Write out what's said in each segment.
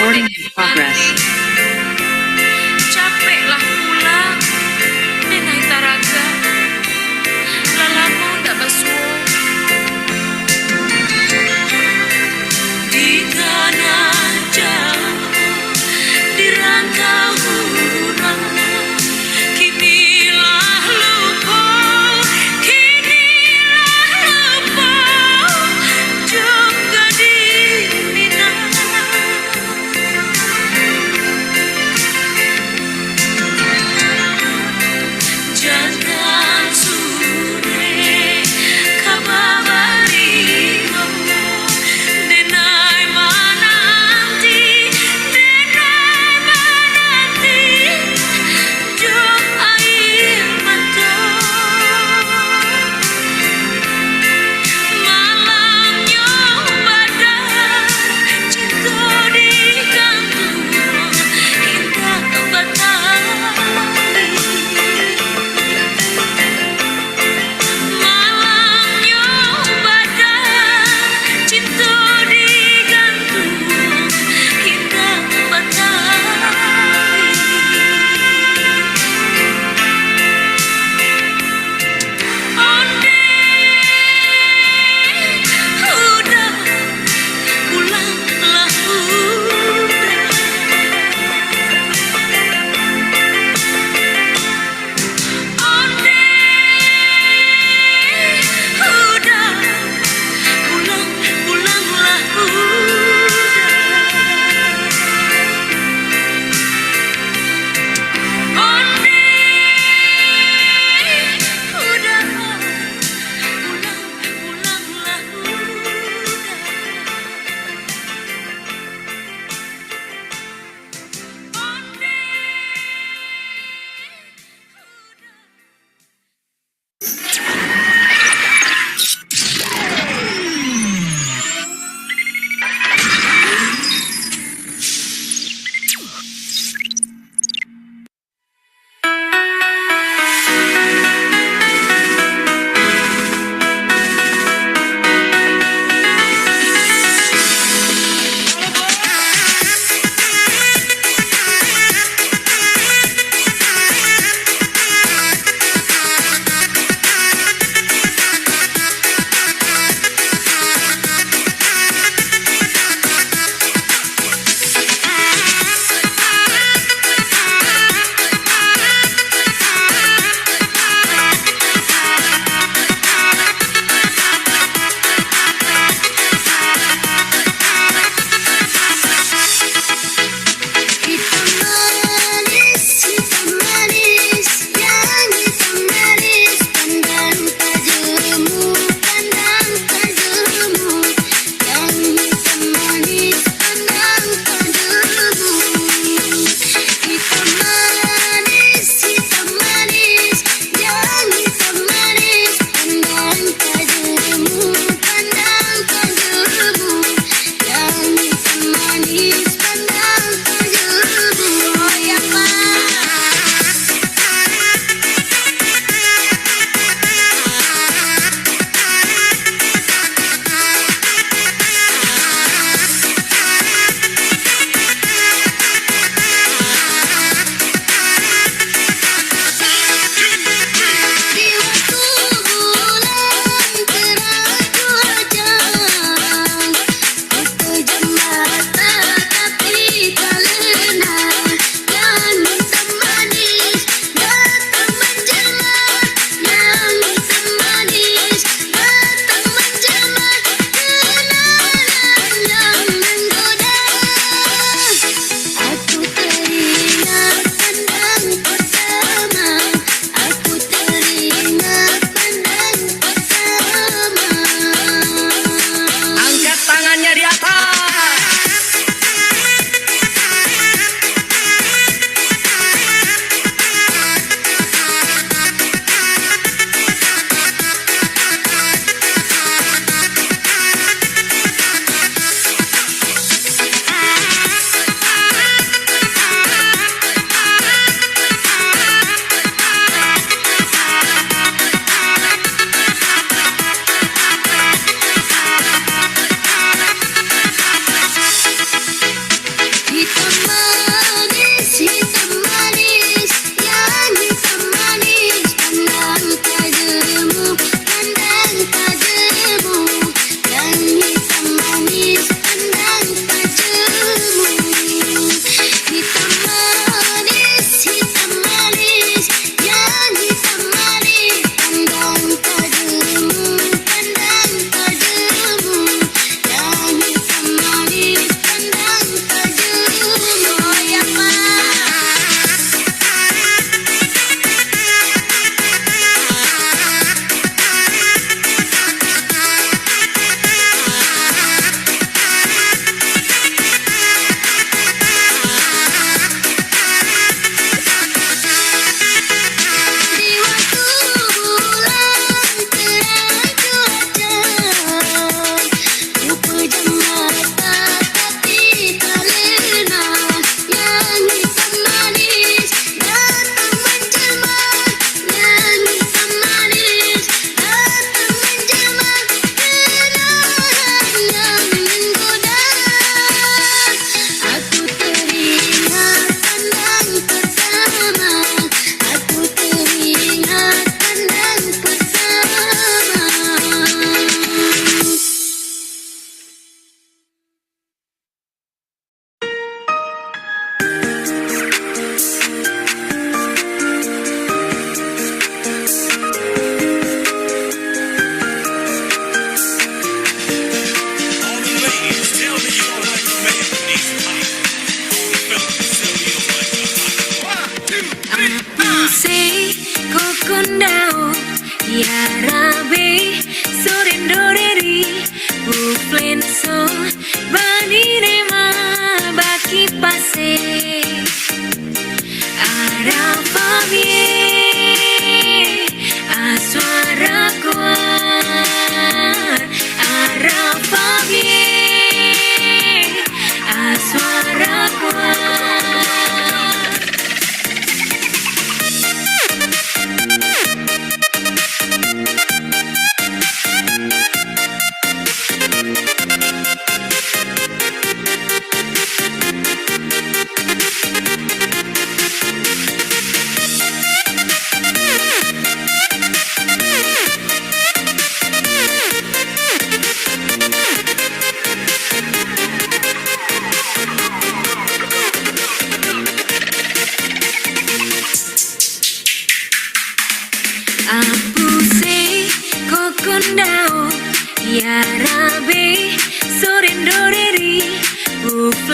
Recording in progress. Capek lah pulang Nenai taraga Lalamu ndak basuh Di kanan jauh Di rantau urang Kinilah lupa Juga di Minang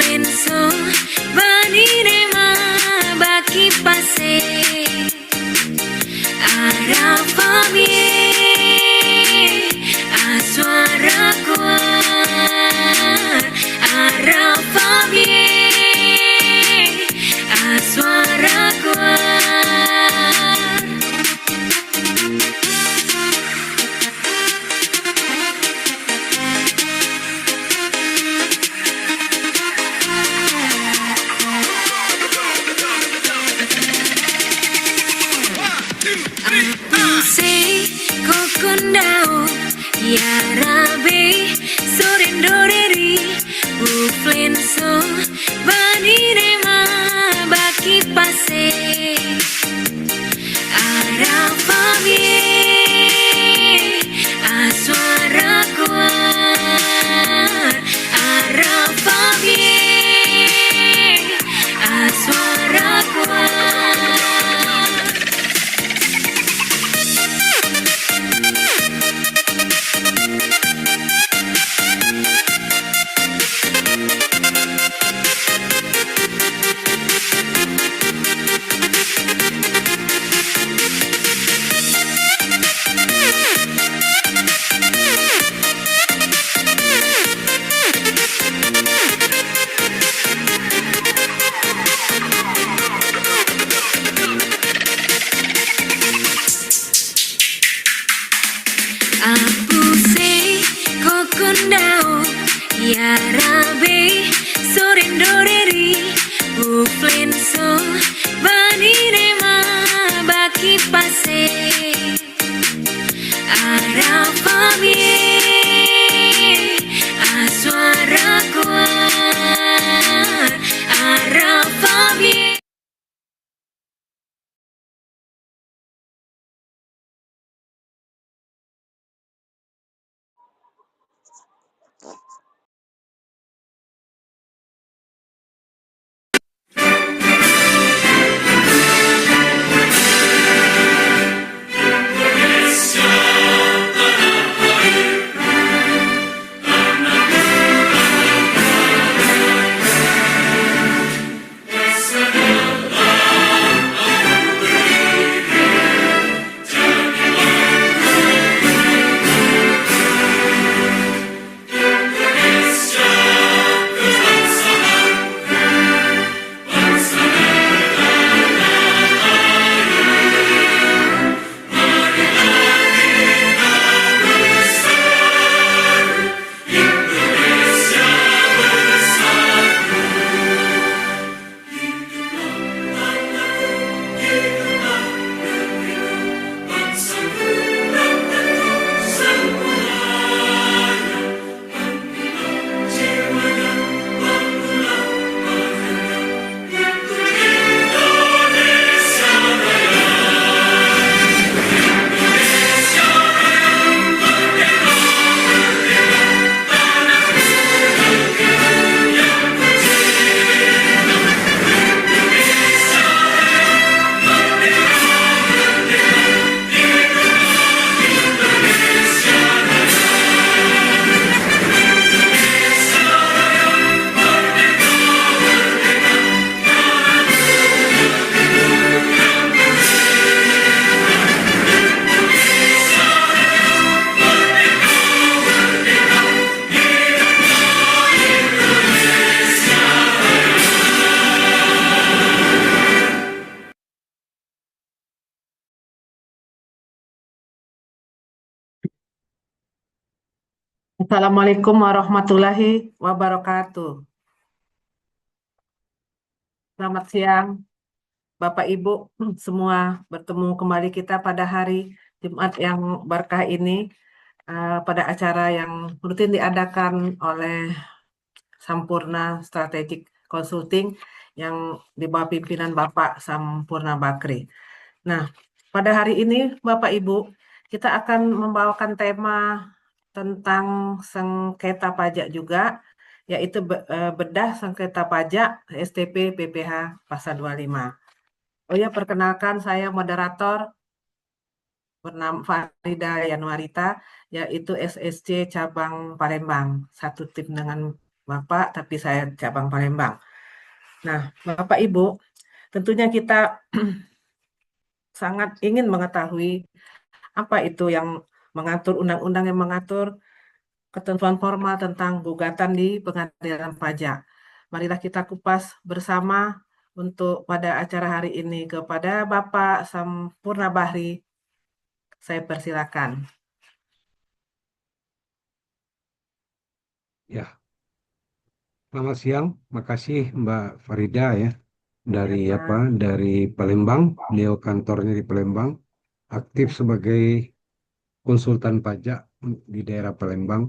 penso venire ma baki pase ara famie a suara kuat ara famie a suara kuat. Sei kokondao ya rabe sorendoreri uflenso vanire ma baki pase ara famie a suara kuat ara famie a suara kuat. Aku sei kokondao ya rabe sorendoreri uflenso vanire ma baki pase ara famie a suara kuat ara famie. Assalamualaikum warahmatullahi wabarakatuh. Selamat siang, Bapak Ibu semua. Bertemu kembali kita pada hari Jumat yang berkah ini, pada acara yang rutin diadakan oleh Sampurna Strategic Consulting yang di bawah pimpinan Bapak Sampurna Bakri. Nah, pada hari ini Bapak Ibu, kita akan membawakan tema tentang sengketa pajak juga, yaitu bedah sengketa pajak STP PPh Pasal 25. Oh ya, perkenalkan saya moderator bernama Farida Yanuarita, yaitu SSC Cabang Palembang, satu tim dengan Bapak, tapi saya cabang Palembang. Nah, Bapak Ibu, tentunya kita sangat ingin mengetahui apa itu yang mengatur undang-undang yang mengatur ketentuan formal tentang gugatan di pengadilan pajak. Marilah kita kupas bersama untuk pada acara hari ini kepada Bapak Sampurna Bahri. Saya persilakan. Ya, selamat siang. Makasih Mbak Farida ya Ya, dari apa? Pak. Dari Palembang. Beliau kantornya di Palembang, aktif Ya. sebagai konsultan pajak di daerah Palembang.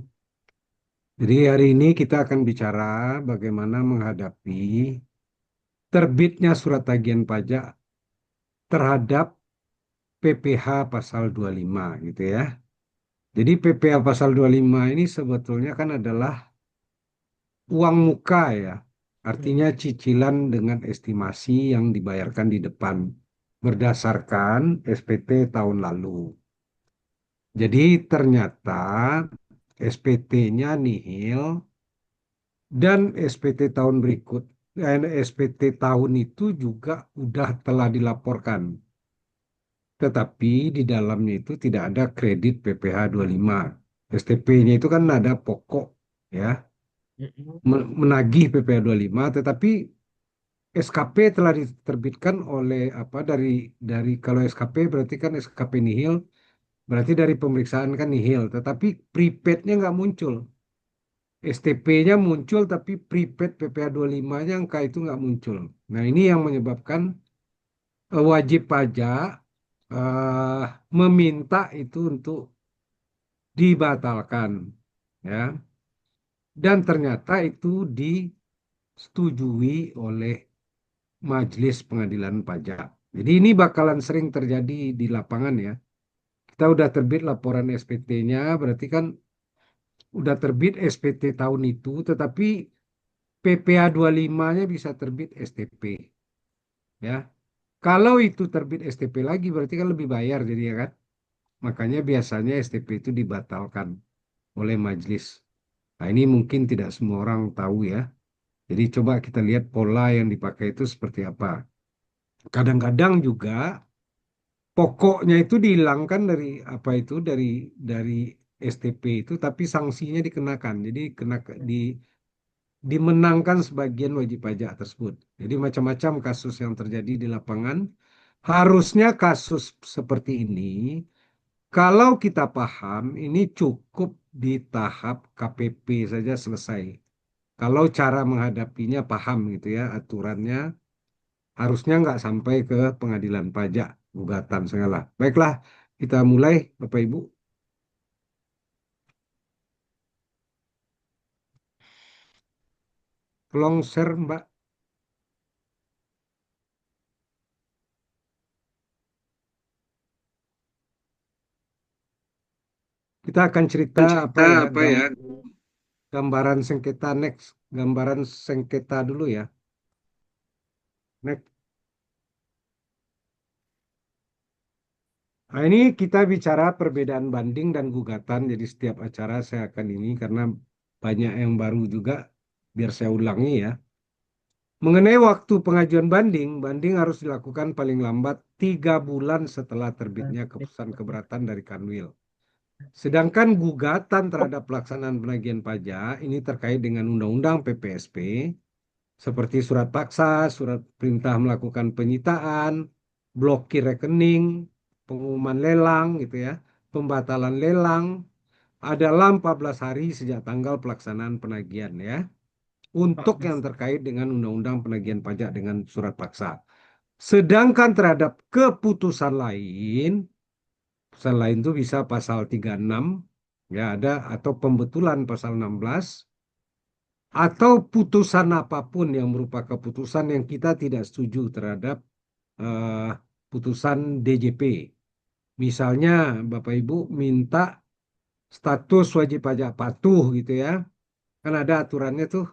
Jadi hari ini kita akan bicara bagaimana menghadapi terbitnya surat tagihan pajak terhadap PPh pasal 25 gitu ya. Jadi PPh pasal 25 ini sebetulnya kan adalah uang muka ya. Artinya cicilan dengan estimasi yang dibayarkan di depan berdasarkan SPT tahun lalu. Jadi ternyata SPT-nya nihil dan SPT tahun berikut SPT tahun itu juga udah telah dilaporkan. Tetapi di dalamnya itu tidak ada kredit PPh 25. STP-nya itu kan ada pokok ya, Mm-mm. menagih PPh 25, tetapi SKP telah diterbitkan oleh apa dari kalau SKP berarti kan SKP nihil, berarti dari pemeriksaan kan nihil, tetapi prepaid-nya nggak muncul. STP-nya muncul tapi prepaid PPh 25-nya angka itu nggak muncul. Nah, ini yang menyebabkan wajib pajak eh, meminta itu untuk dibatalkan ya. Dan ternyata itu disetujui oleh Majelis Pengadilan Pajak. Jadi ini bakalan sering terjadi di lapangan ya. Kita udah terbit laporan SPT-nya, berarti kan udah terbit SPT tahun itu, tetapi PPh 25-nya bisa terbit STP ya. Kalau itu terbit STP lagi berarti kan lebih bayar jadi ya kan. Makanya biasanya STP itu dibatalkan oleh majelis. Nah, ini mungkin tidak semua orang tahu ya. Jadi coba kita lihat pola yang dipakai itu seperti apa. Kadang-kadang juga pokoknya itu dihilangkan dari apa itu dari STP itu, tapi sanksinya dikenakan. Jadi dimenangkan sebagian wajib pajak tersebut. Jadi macam-macam kasus yang terjadi di lapangan. Harusnya kasus seperti ini, kalau kita paham, ini cukup di tahap KPP saja selesai. Kalau cara menghadapinya paham gitu ya, aturannya harusnya nggak sampai ke pengadilan pajak, gugatan segala. Baiklah, kita mulai, Bapak Ibu. Tolong share, Mbak. Kita akan cerita apa Cerita ya, apa ya? gambaran sengketa next. Gambaran sengketa dulu ya. Next. Nah, ini kita bicara perbedaan banding dan gugatan. Jadi setiap acara saya akan ini karena banyak yang baru juga, biar saya ulangi ya. Mengenai waktu pengajuan banding, banding harus dilakukan paling lambat 3 bulan setelah terbitnya keputusan keberatan dari Kanwil. Sedangkan gugatan terhadap pelaksanaan penagihan pajak ini terkait dengan Undang-Undang PPSP, seperti surat paksa, surat perintah melakukan penyitaan, blokir rekening, pengumuman lelang gitu ya, pembatalan lelang adalah 14 hari sejak tanggal pelaksanaan penagihan ya. Untuk yang terkait dengan Undang-Undang Penagihan Pajak dengan surat paksa. Sedangkan terhadap keputusan lain itu bisa pasal 36 ya ada atau pembetulan pasal 16 atau putusan apapun yang berupa keputusan yang kita tidak setuju terhadap eh, putusan DJP. Misalnya Bapak Ibu minta status wajib pajak patuh gitu ya. Kan ada aturannya tuh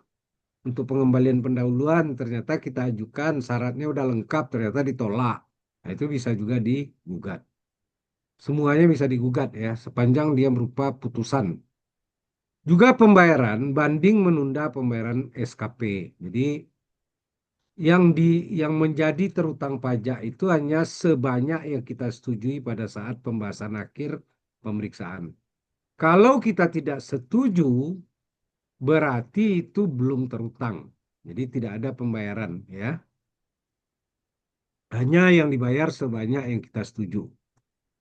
untuk pengembalian pendahuluan ternyata kita ajukan syaratnya udah lengkap ternyata ditolak. Nah, itu bisa juga digugat. Semuanya bisa digugat ya sepanjang dia berupa putusan. Juga pembayaran banding menunda pembayaran SKP. Jadi yang menjadi terutang pajak itu hanya sebanyak yang kita setujui pada saat pembahasan akhir pemeriksaan. Kalau kita tidak setuju, berarti itu belum terutang. Jadi tidak ada pembayaran ya. Hanya yang dibayar sebanyak yang kita setuju.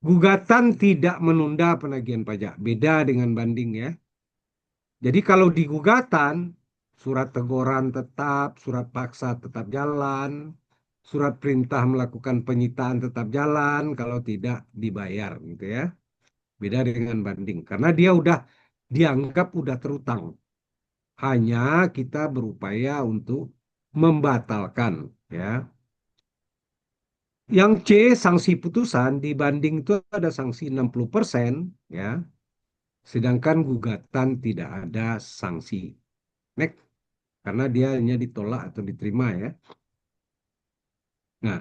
Gugatan tidak menunda penagihan pajak. Beda dengan banding ya. Jadi kalau di gugatan, surat teguran tetap, surat paksa tetap jalan, surat perintah melakukan penyitaan tetap jalan, kalau tidak dibayar gitu ya. Beda dengan banding. Karena dia udah dianggap udah terutang. Hanya kita berupaya untuk membatalkan ya. Yang C, sanksi putusan dibanding itu ada sanksi 60% ya. Sedangkan gugatan tidak ada sanksi. Next, karena dia hanya ditolak atau diterima ya. Nah,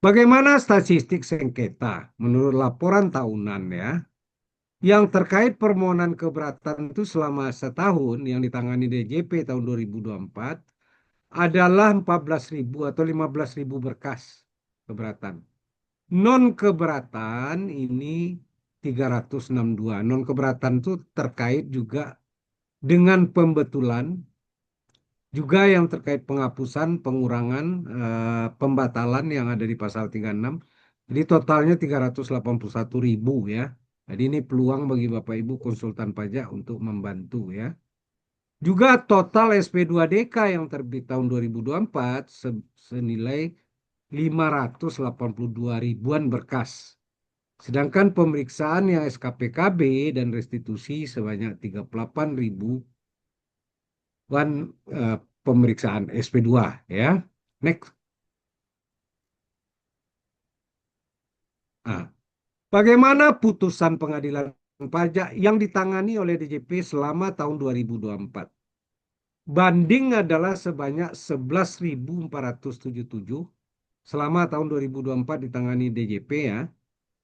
bagaimana statistik sengketa menurut laporan tahunan ya? Yang terkait permohonan keberatan itu selama setahun yang ditangani DJP tahun 2024 adalah 14.000 atau 15.000 berkas keberatan. Non keberatan ini 362. Non keberatan itu terkait juga dengan pembetulan, juga yang terkait penghapusan, pengurangan, pembatalan yang ada di pasal 36. Jadi totalnya 381.000 ya. Jadi ini peluang bagi Bapak Ibu konsultan pajak untuk membantu ya. Juga total SP2DK yang terbit tahun 2024 senilai 582 ribuan berkas. Sedangkan pemeriksaan yang SKPKB dan restitusi sebanyak 38 ribuan pemeriksaan SP2 ya. Next. Nah, bagaimana putusan pengadilan pajak yang ditangani oleh DJP selama tahun 2024? Banding adalah sebanyak 11.477 selama tahun 2024 ditangani DJP ya.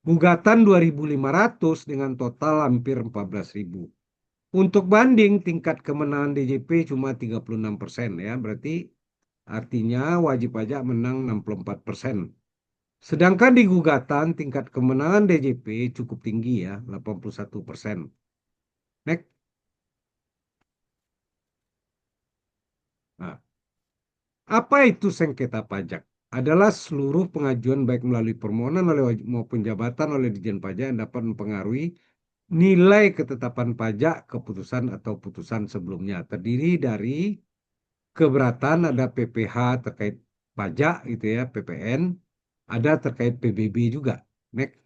Gugatan 2.500 dengan total hampir 14.000. Untuk banding tingkat kemenangan DJP cuma 36% ya. Berarti artinya wajib pajak menang 64%. Sedangkan di gugatan tingkat kemenangan DJP cukup tinggi ya, 81%. Next. Nah, apa itu sengketa pajak? Adalah seluruh pengajuan baik melalui permohonan oleh wajib maupun jabatan oleh Ditjen Pajak yang dapat mempengaruhi nilai ketetapan pajak keputusan atau putusan sebelumnya. Terdiri dari keberatan, ada PPh terkait pajak gitu ya, PPN, ada terkait PBB juga. Next.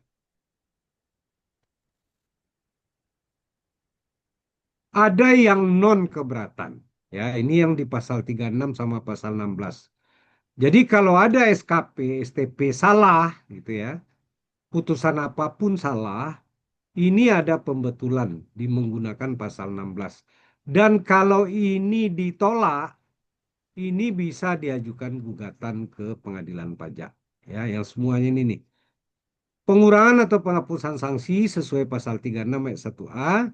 Ada yang non keberatan. Ya, ini yang di pasal 36 sama pasal 16. Jadi kalau ada SKP, STP salah gitu ya, putusan apapun salah, ini ada pembetulan di menggunakan pasal 16. Dan kalau ini ditolak, ini bisa diajukan gugatan ke pengadilan pajak. Ya, yang semuanya ini nih. Pengurangan atau penghapusan sanksi sesuai pasal 36 ayat 1A,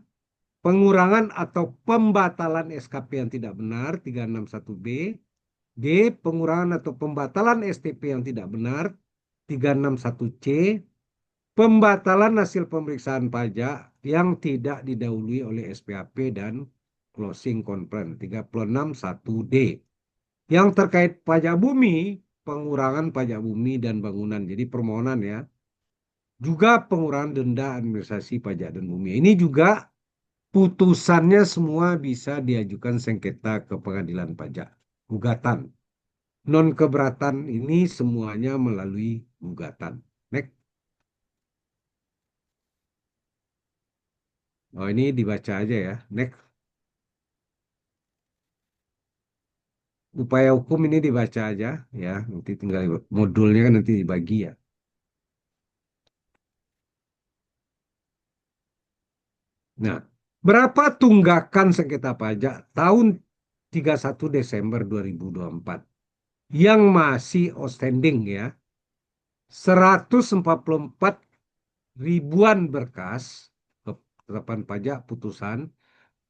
pengurangan atau pembatalan SKP yang tidak benar 361B, D. Pengurangan atau pembatalan STP yang tidak benar 361C, pembatalan hasil pemeriksaan pajak yang tidak didahului oleh SPAP dan closing conference 361D. Yang terkait pajak bumi, pengurangan pajak bumi dan bangunan. Jadi permohonan ya. Juga pengurangan denda administrasi pajak dan bumi. Ini juga putusannya semua bisa diajukan sengketa ke pengadilan pajak. Gugatan. Non keberatan ini semuanya melalui gugatan. Next. Oh ini dibaca aja ya. Next. Upaya hukum ini dibaca aja ya. Nanti tinggal modulnya kan nanti dibagi ya. Nah, berapa tunggakan sengketa pajak tahun 31 Desember 2024 yang masih outstanding ya? 144 ribuan berkas ketetapan pajak putusan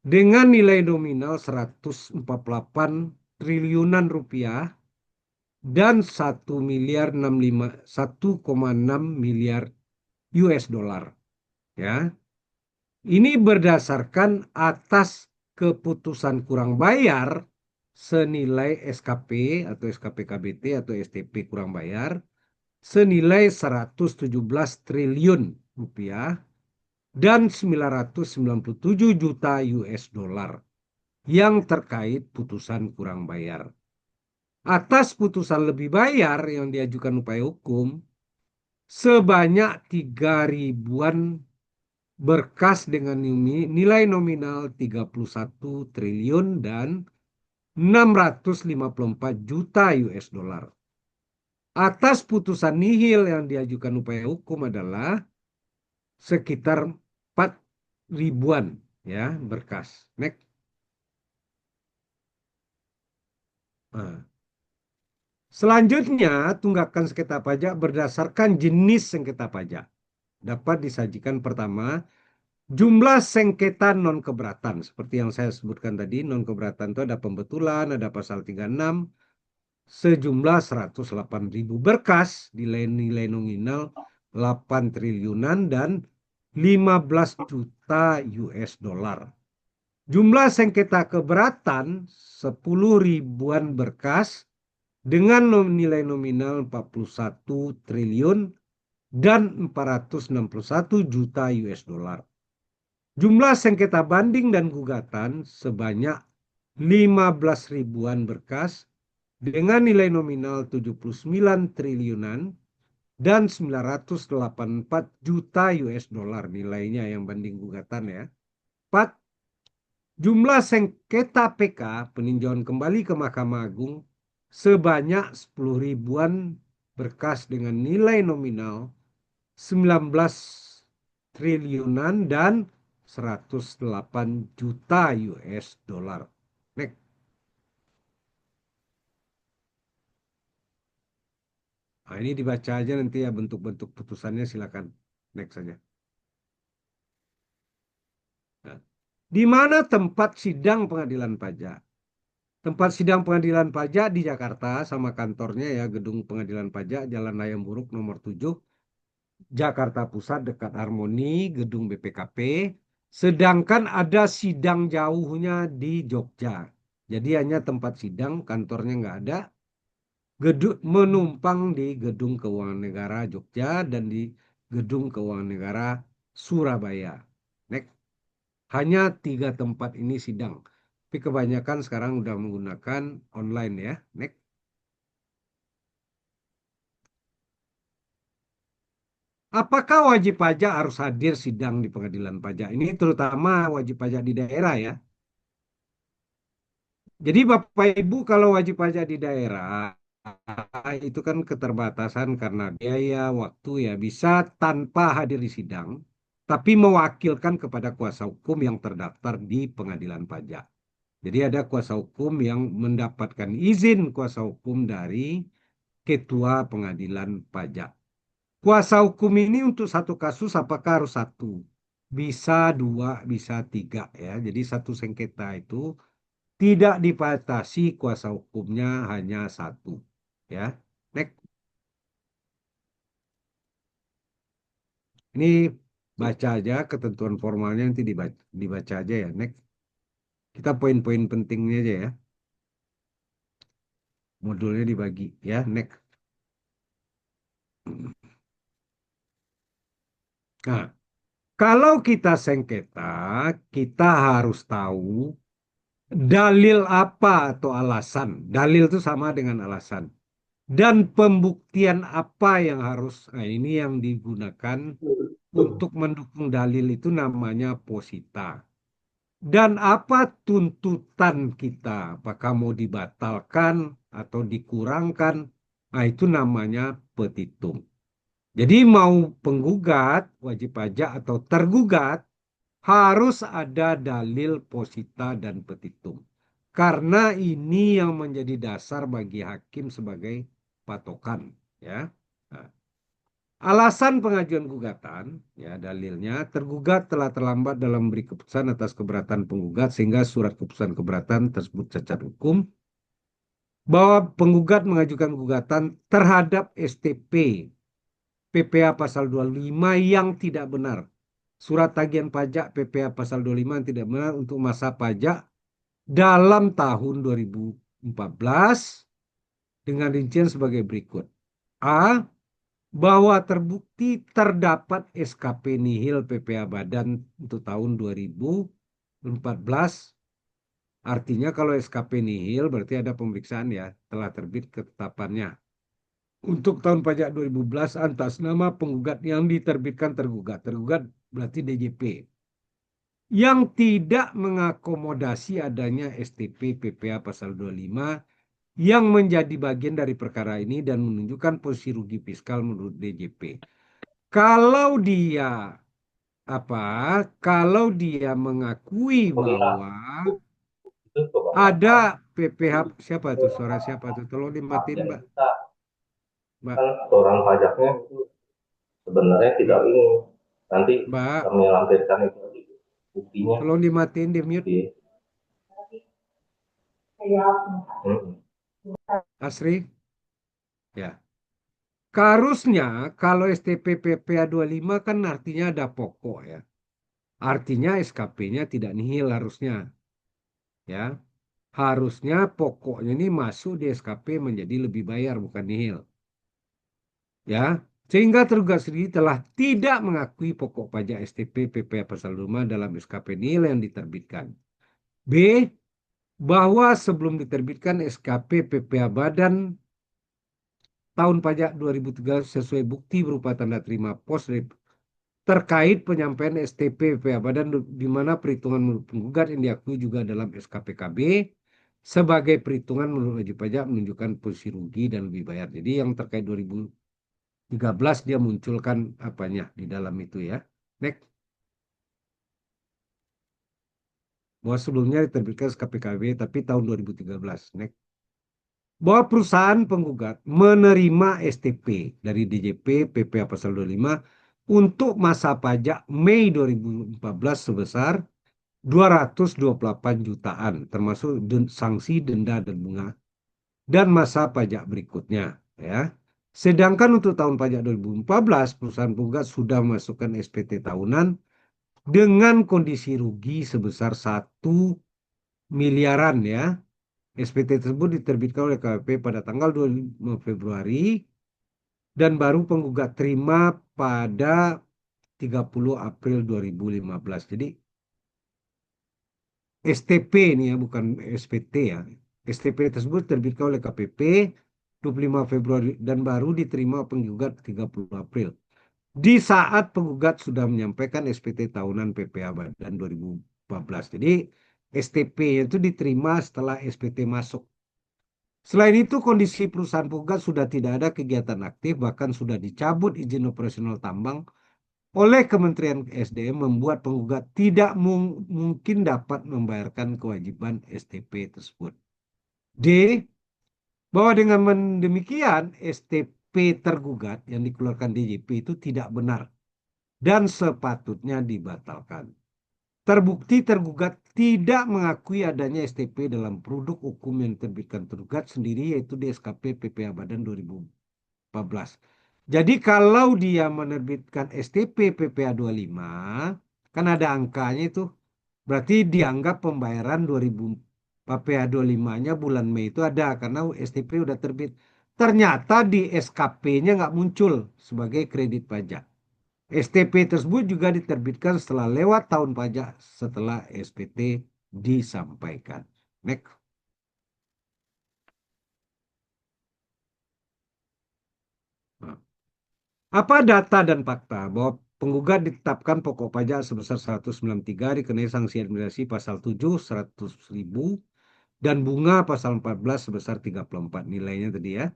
dengan nilai nominal 148 triliunan rupiah dan 1,6 miliar US dollar. Ya, ini berdasarkan atas keputusan kurang bayar senilai SKP atau SKP KBT atau STP kurang bayar senilai 117 triliun rupiah dan 997 juta US dollar yang terkait putusan kurang bayar. Atas putusan lebih bayar yang diajukan upaya hukum, sebanyak 3 ribuan berkas dengan nilai nominal 31 triliun dan 654 juta US dollar. Atas putusan nihil yang diajukan upaya hukum adalah sekitar 4 ribuan ya berkas. Next. Nah, selanjutnya, tunggakan sengketa pajak berdasarkan jenis sengketa pajak. Dapat disajikan pertama, jumlah sengketa non keberatan. Seperti yang saya sebutkan tadi, non keberatan itu ada pembetulan, ada pasal 36, sejumlah 108.000 berkas, nilai nominal 8 triliunan dan 15 juta US dollar. Jumlah sengketa keberatan 10 ribuan berkas dengan nilai nominal 41 triliun dan 461 juta US dollar. Jumlah sengketa banding dan gugatan sebanyak 15 ribuan berkas dengan nilai nominal 79 triliunan dan 984 juta US dollar nilainya yang banding gugatan ya. 4. Jumlah sengketa PK peninjauan kembali ke Mahkamah Agung sebanyak 10 ribuan berkas dengan nilai nominal 19 triliunan dan 108 juta US dollar. Next. Nah, ini dibaca aja nanti ya bentuk-bentuk putusannya silakan. Next saja. Nah, di mana tempat sidang pengadilan pajak? Tempat sidang pengadilan pajak di Jakarta sama kantornya ya Gedung Pengadilan Pajak Jalan Hayam Buruk nomor 7 Jakarta Pusat dekat Harmoni Gedung BPKP. Sedangkan ada sidang jauhnya di Jogja. Jadi hanya tempat sidang kantornya nggak ada. Gedung menumpang di Gedung Keuangan Negara Jogja dan di Gedung Keuangan Negara Surabaya. Next. Hanya 3 tempat ini sidang. Tapi kebanyakan sekarang udah menggunakan online ya. Next. Apakah wajib pajak harus hadir sidang di pengadilan pajak? Ini terutama wajib pajak di daerah ya. Jadi Bapak Ibu kalau wajib pajak di daerah itu kan keterbatasan karena biaya, waktu ya bisa tanpa hadir di sidang, tapi mewakilkan kepada kuasa hukum yang terdaftar di pengadilan pajak. Jadi ada kuasa hukum yang mendapatkan izin kuasa hukum dari ketua pengadilan pajak. Kuasa hukum ini untuk satu kasus apakah harus satu? Bisa dua, bisa tiga ya. Jadi satu sengketa itu tidak dibatasi kuasa hukumnya hanya satu. Ya, next. Ini baca aja ketentuan formalnya nanti dibaca aja ya. Next. Kita poin-poin pentingnya aja ya. Modulnya dibagi ya. Next. Nah, kalau kita sengketa, kita harus tahu dalil apa atau alasan. Dalil itu sama dengan alasan. Dan pembuktian apa yang harus, nah ini yang digunakan untuk mendukung dalil itu namanya posita. Dan apa tuntutan kita? Apakah mau dibatalkan atau dikurangkan? Nah, itu namanya petitum. Jadi mau penggugat, wajib pajak atau tergugat, harus ada dalil posita dan petitum. Karena ini yang menjadi dasar bagi hakim sebagai patokan. Ya. Nah, Alasan pengajuan gugatan, ya dalilnya tergugat telah terlambat dalam memberi keputusan atas keberatan penggugat sehingga surat keputusan keberatan tersebut cacat hukum, bahwa penggugat mengajukan gugatan terhadap STP PPA pasal 25 yang tidak benar. Surat tagihan pajak PPA pasal 25 yang tidak benar untuk masa pajak dalam tahun 2014 dengan rincian sebagai berikut. A. Bahwa terbukti terdapat SKP nihil PPA Badan untuk tahun 2014. Artinya kalau SKP nihil berarti ada pemeriksaan ya, telah terbit ketetapannya. Untuk tahun pajak 2011 atas nama penggugat yang diterbitkan tergugat. Tergugat berarti DJP. Yang tidak mengakomodasi adanya STP PPA pasal 25 yang menjadi bagian dari perkara ini dan menunjukkan posisi rugi fiskal menurut DJP. Kalau dia apa? Kalau dia mengakui bahwa ada PPH, siapa tuh, suara siapa tuh? Tolong dimatiin, Mbak. Mbak, Kan orang pajaknya itu sebenarnya tidak ini, nanti Mbak, kami lampirkan itu buktinya tolong dimatiin, di mute. di Asri. Ya. Harusnya kalau STP PPA 25 kan artinya ada pokok ya. Artinya SKP-nya tidak nihil harusnya. Ya. Harusnya pokoknya ini masuk di SKP menjadi lebih bayar bukan nihil. Ya. Sehingga tergugat sendiri telah tidak mengakui pokok pajak STP PPA pasal 5 dalam SKP nihil yang diterbitkan. B. Bahwa sebelum diterbitkan SKP PPA Badan tahun pajak 2003 sesuai bukti berupa tanda terima pos terkait penyampaian STP PPA Badan di mana perhitungan menurut penggugat yang diakui juga dalam SKPKB sebagai perhitungan menurut wajib pajak menunjukkan posisi rugi dan lebih bayar. Jadi yang terkait 2013 dia munculkan apanya di dalam itu ya. Next. Bahwa sebelumnya diterbitkan SKPKB tapi tahun 2013. Next. Bahwa perusahaan penggugat menerima STP dari DJP PPA pasal 25 untuk masa pajak Mei 2014 sebesar 228 jutaan termasuk sanksi denda dan bunga dan masa pajak berikutnya ya. Sedangkan untuk tahun pajak 2014 perusahaan penggugat sudah memasukkan SPT tahunan dengan kondisi rugi sebesar 1 miliaran ya. SPT tersebut diterbitkan oleh KPP pada tanggal 25 Februari dan baru penggugat terima pada 30 April 2015. Jadi STP ini ya, bukan SPT ya. STP tersebut diterbitkan oleh KPP 25 Februari dan baru diterima penggugat 30 April. Di saat penggugat sudah menyampaikan SPT tahunan PPA Badan 2014. Jadi STP itu diterima setelah SPT masuk. Selain itu, kondisi perusahaan penggugat sudah tidak ada kegiatan aktif, bahkan sudah dicabut izin operasional tambang oleh Kementerian SDM membuat penggugat tidak mungkin dapat membayarkan kewajiban STP tersebut. D. Bahwa dengan demikian STP tergugat yang dikeluarkan DJP itu tidak benar dan sepatutnya dibatalkan. Terbukti tergugat tidak mengakui adanya STP dalam produk hukum yang diterbitkan tergugat sendiri yaitu di SKP PPA Badan 2014. Jadi kalau dia menerbitkan STP PPA 25 kan ada angkanya itu berarti dianggap pembayaran 2000 PPA 25-nya bulan Mei itu ada karena STP udah terbit. Ternyata di SKP-nya nggak muncul sebagai kredit pajak. STP tersebut juga diterbitkan setelah lewat tahun pajak setelah SPT disampaikan. Next. Nah, apa data dan fakta bahwa penggugat ditetapkan pokok pajak sebesar 193 dikenai sanksi administrasi pasal 7 100.000 dan bunga pasal 14 sebesar 34 nilainya tadi ya.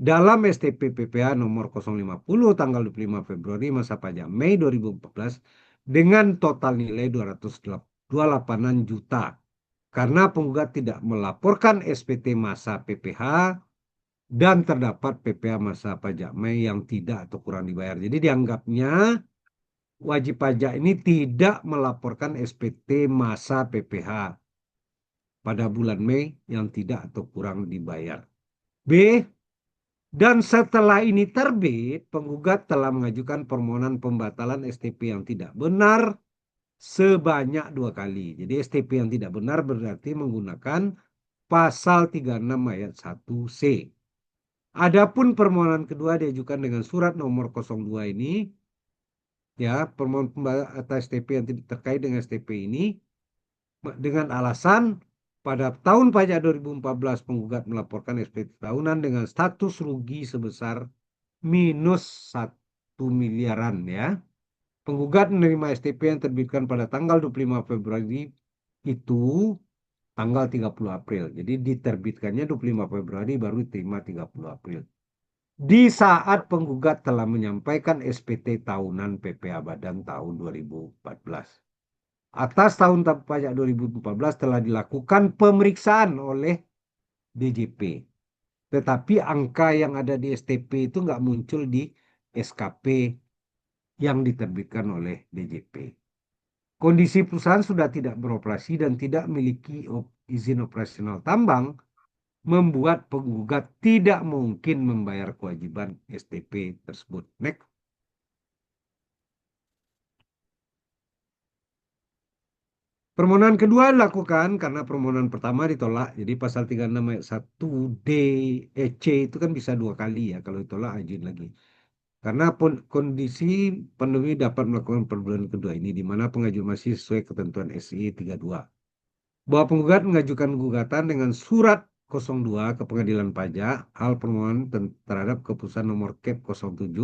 Dalam STP PPA nomor 050 tanggal 25 Februari masa pajak Mei 2014 dengan total nilai 228 juta. Karena penggugat tidak melaporkan SPT masa PPH dan terdapat PPh masa pajak Mei yang tidak atau kurang dibayar. Jadi dianggapnya wajib pajak ini tidak melaporkan SPT masa PPh pada bulan Mei yang tidak atau kurang dibayar. B. Dan setelah ini terbit, penggugat telah mengajukan permohonan pembatalan STP yang tidak benar sebanyak 2 kali. Jadi STP yang tidak benar berarti menggunakan pasal 36 ayat 1C. Adapun permohonan kedua diajukan dengan surat nomor 02 ini, ya, permohonan atas STP yang terkait dengan STP ini dengan alasan pada tahun pajak 2014 penggugat melaporkan SPT tahunan dengan status rugi sebesar minus 1 miliaran, ya. Penggugat menerima STP yang terbitkan pada tanggal 25 Februari itu tanggal 30 April. Jadi diterbitkannya 25 Februari baru diterima 30 April. Di saat penggugat telah menyampaikan SPT tahunan PPh Badan tahun 2014. Atas tahun pajak 2014 telah dilakukan pemeriksaan oleh DJP. Tetapi angka yang ada di STP itu nggak muncul di SKP yang diterbitkan oleh DJP. Kondisi perusahaan sudah tidak beroperasi dan tidak memiliki izin operasional tambang, membuat penggugat tidak mungkin membayar kewajiban STP tersebut. Next. Permohonan kedua dilakukan karena permohonan pertama ditolak. Jadi pasal 36 ayat 1 D, C itu kan bisa 2 kali ya. Kalau ditolak ajuin lagi. Karena kondisi pandemi dapat melakukan permohonan kedua ini di mana pengajuan masih sesuai ketentuan SI 32. Bahwa penggugat mengajukan gugatan dengan surat 02 ke Pengadilan Pajak hal permohonan terhadap keputusan nomor KEP 07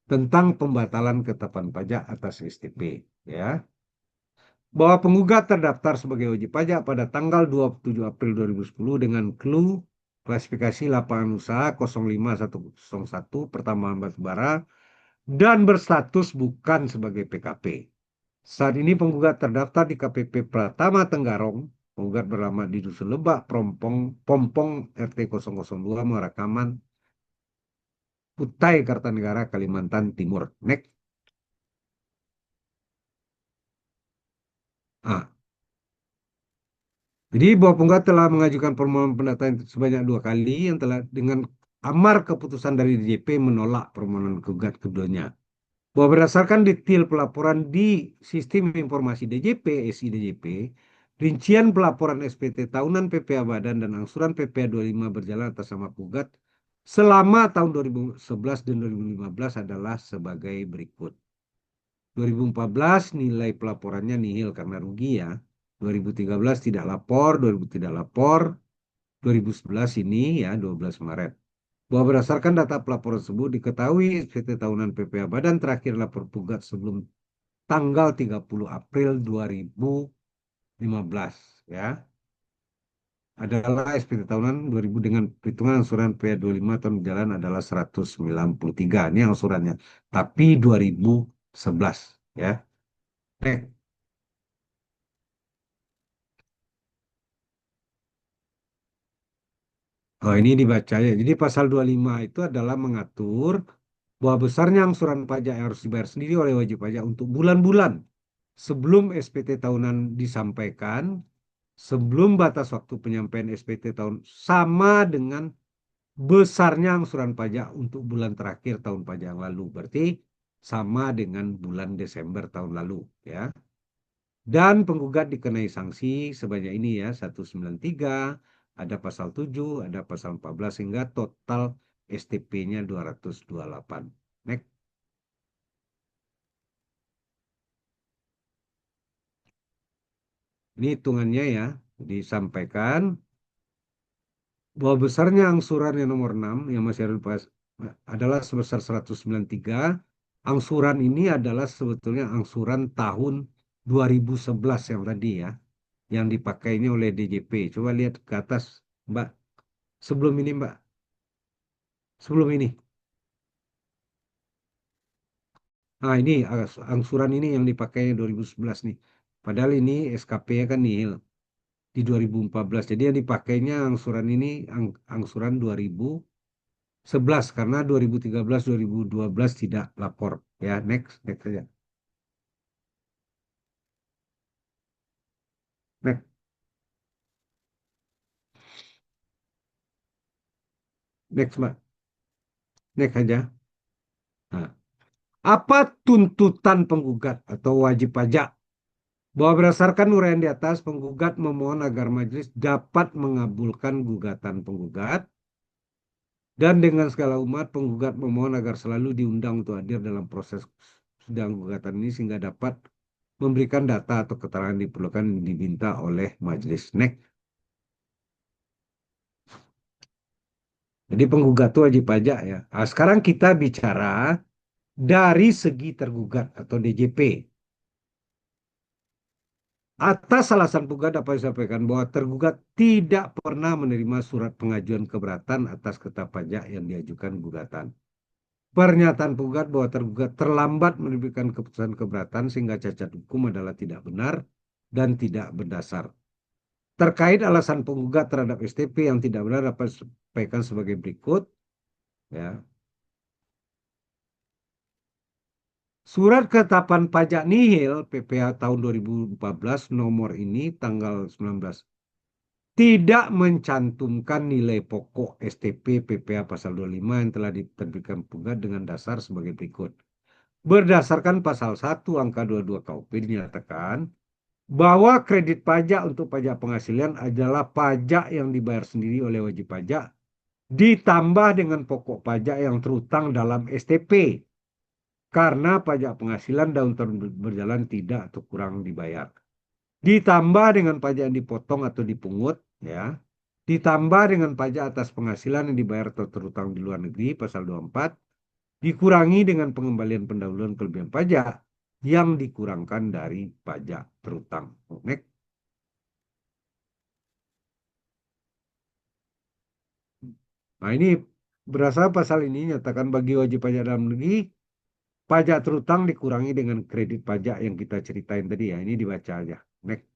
tentang pembatalan ketetapan pajak atas STP, ya. Bahwa penggugat terdaftar sebagai wajib pajak pada tanggal 27 April 2010 dengan clue klasifikasi lapangan usaha 05101 pertambangan batubara dan berstatus bukan sebagai PKP. Saat ini penggugat terdaftar di KPP Pratama Tenggarong. Penggugat beralamat di Dusun Lebak, Pompong, RT 002, Muarakaman, Kutai, Kartanegara, Kalimantan Timur. Next. Jadi bahwa penggugat telah mengajukan permohonan pendataan sebanyak 2 kali yang telah dengan amar keputusan dari DJP menolak permohonan penggugat keduanya. Bahwa berdasarkan detail pelaporan di sistem informasi DJP, SI DJP, rincian pelaporan SPT tahunan PPh Badan dan angsuran PPh 25 berjalan atas nama penggugat selama tahun 2011 dan 2015 adalah sebagai berikut. 2014 nilai pelaporannya nihil karena rugi, ya. 2013 tidak lapor, 2000 tidak lapor, 2011 ini ya 12 Maret. Bahwa berdasarkan data pelaporan tersebut diketahui SPT tahunan PPh Badan terakhir lapor penggugat sebelum tanggal 30 April 2015, ya. Adalah SPT tahunan 2000 dengan perhitungan angsuran PPh 25 tahun berjalan adalah 193. Ini angsurannya. Tapi 2011, ya. Oke. Oh, ini dibaca ya. Jadi pasal 25 itu adalah mengatur bahwa besarnya angsuran pajak yang harus dibayar sendiri oleh wajib pajak untuk bulan-bulan sebelum SPT tahunan disampaikan, sebelum batas waktu penyampaian SPT tahun sama dengan besarnya angsuran pajak untuk bulan terakhir tahun pajak yang lalu. Berarti sama dengan bulan Desember tahun lalu, ya. Dan penggugat dikenai sanksi sebanyak ini ya, 193, ada pasal 7, ada pasal 14, sehingga total STP-nya 228. Next. Ini hitungannya ya, disampaikan bahwa besarnya angsuran yang nomor 6 yang masih ada adalah sebesar 193. Angsuran ini adalah sebetulnya angsuran tahun 2011 yang tadi ya, yang dipakainya oleh DJP. Coba lihat ke atas, Mbak. Sebelum ini, Mbak. Sebelum ini. Nah, ini angsuran ini yang dipakainya 2011 nih. Padahal ini SKP-nya kan nihil di 2014. Jadi yang dipakainya angsuran ini angsuran 2011. 11 karena 2013 2012 tidak lapor. Ya, next saja. Next, next, Mbak. Next aja. Nah, apa tuntutan penggugat atau wajib pajak? Bahwa berdasarkan uraian di atas, penggugat memohon agar majelis dapat mengabulkan gugatan penggugat dan dengan segala umat penggugat memohon agar selalu diundang untuk hadir dalam proses sidang gugatan ini sehingga dapat memberikan data atau keterangan yang diperlukan yang diminta oleh majelis. Next. Jadi penggugat itu wajib pajak ya. Nah, sekarang kita bicara dari segi tergugat atau DJP. Atas alasan penggugat dapat disampaikan bahwa tergugat tidak pernah menerima surat pengajuan keberatan atas ketetapan pajak yang diajukan gugatan. Pernyataan penggugat bahwa tergugat terlambat menerbitkan keputusan keberatan sehingga cacat hukum adalah tidak benar dan tidak berdasar. Terkait alasan penggugat terhadap STP yang tidak benar dapat disampaikan sebagai berikut. Ya. Surat ketetapan pajak nihil PPh tahun 2014 nomor ini tanggal 19 tidak mencantumkan nilai pokok STP PPh pasal 25 yang telah diterbitkan penggugat dengan dasar sebagai berikut. Berdasarkan pasal 1 angka 22 KUP dinyatakan bahwa kredit pajak untuk pajak penghasilan adalah pajak yang dibayar sendiri oleh wajib pajak ditambah dengan pokok pajak yang terutang dalam STP karena pajak penghasilan dalam tahun berjalan tidak atau kurang dibayar. Ditambah dengan pajak yang dipotong atau dipungut, ya. Ditambah dengan pajak atas penghasilan yang dibayar atau terutang di luar negeri, pasal 24, dikurangi dengan pengembalian pendahuluan kelebihan pajak yang dikurangkan dari pajak terutang. Next. Nah, ini berdasarkan pasal ini nyatakan bagi wajib pajak dalam negeri, pajak terutang dikurangi dengan kredit pajak yang kita ceritain tadi ya. Ini dibaca aja. Next.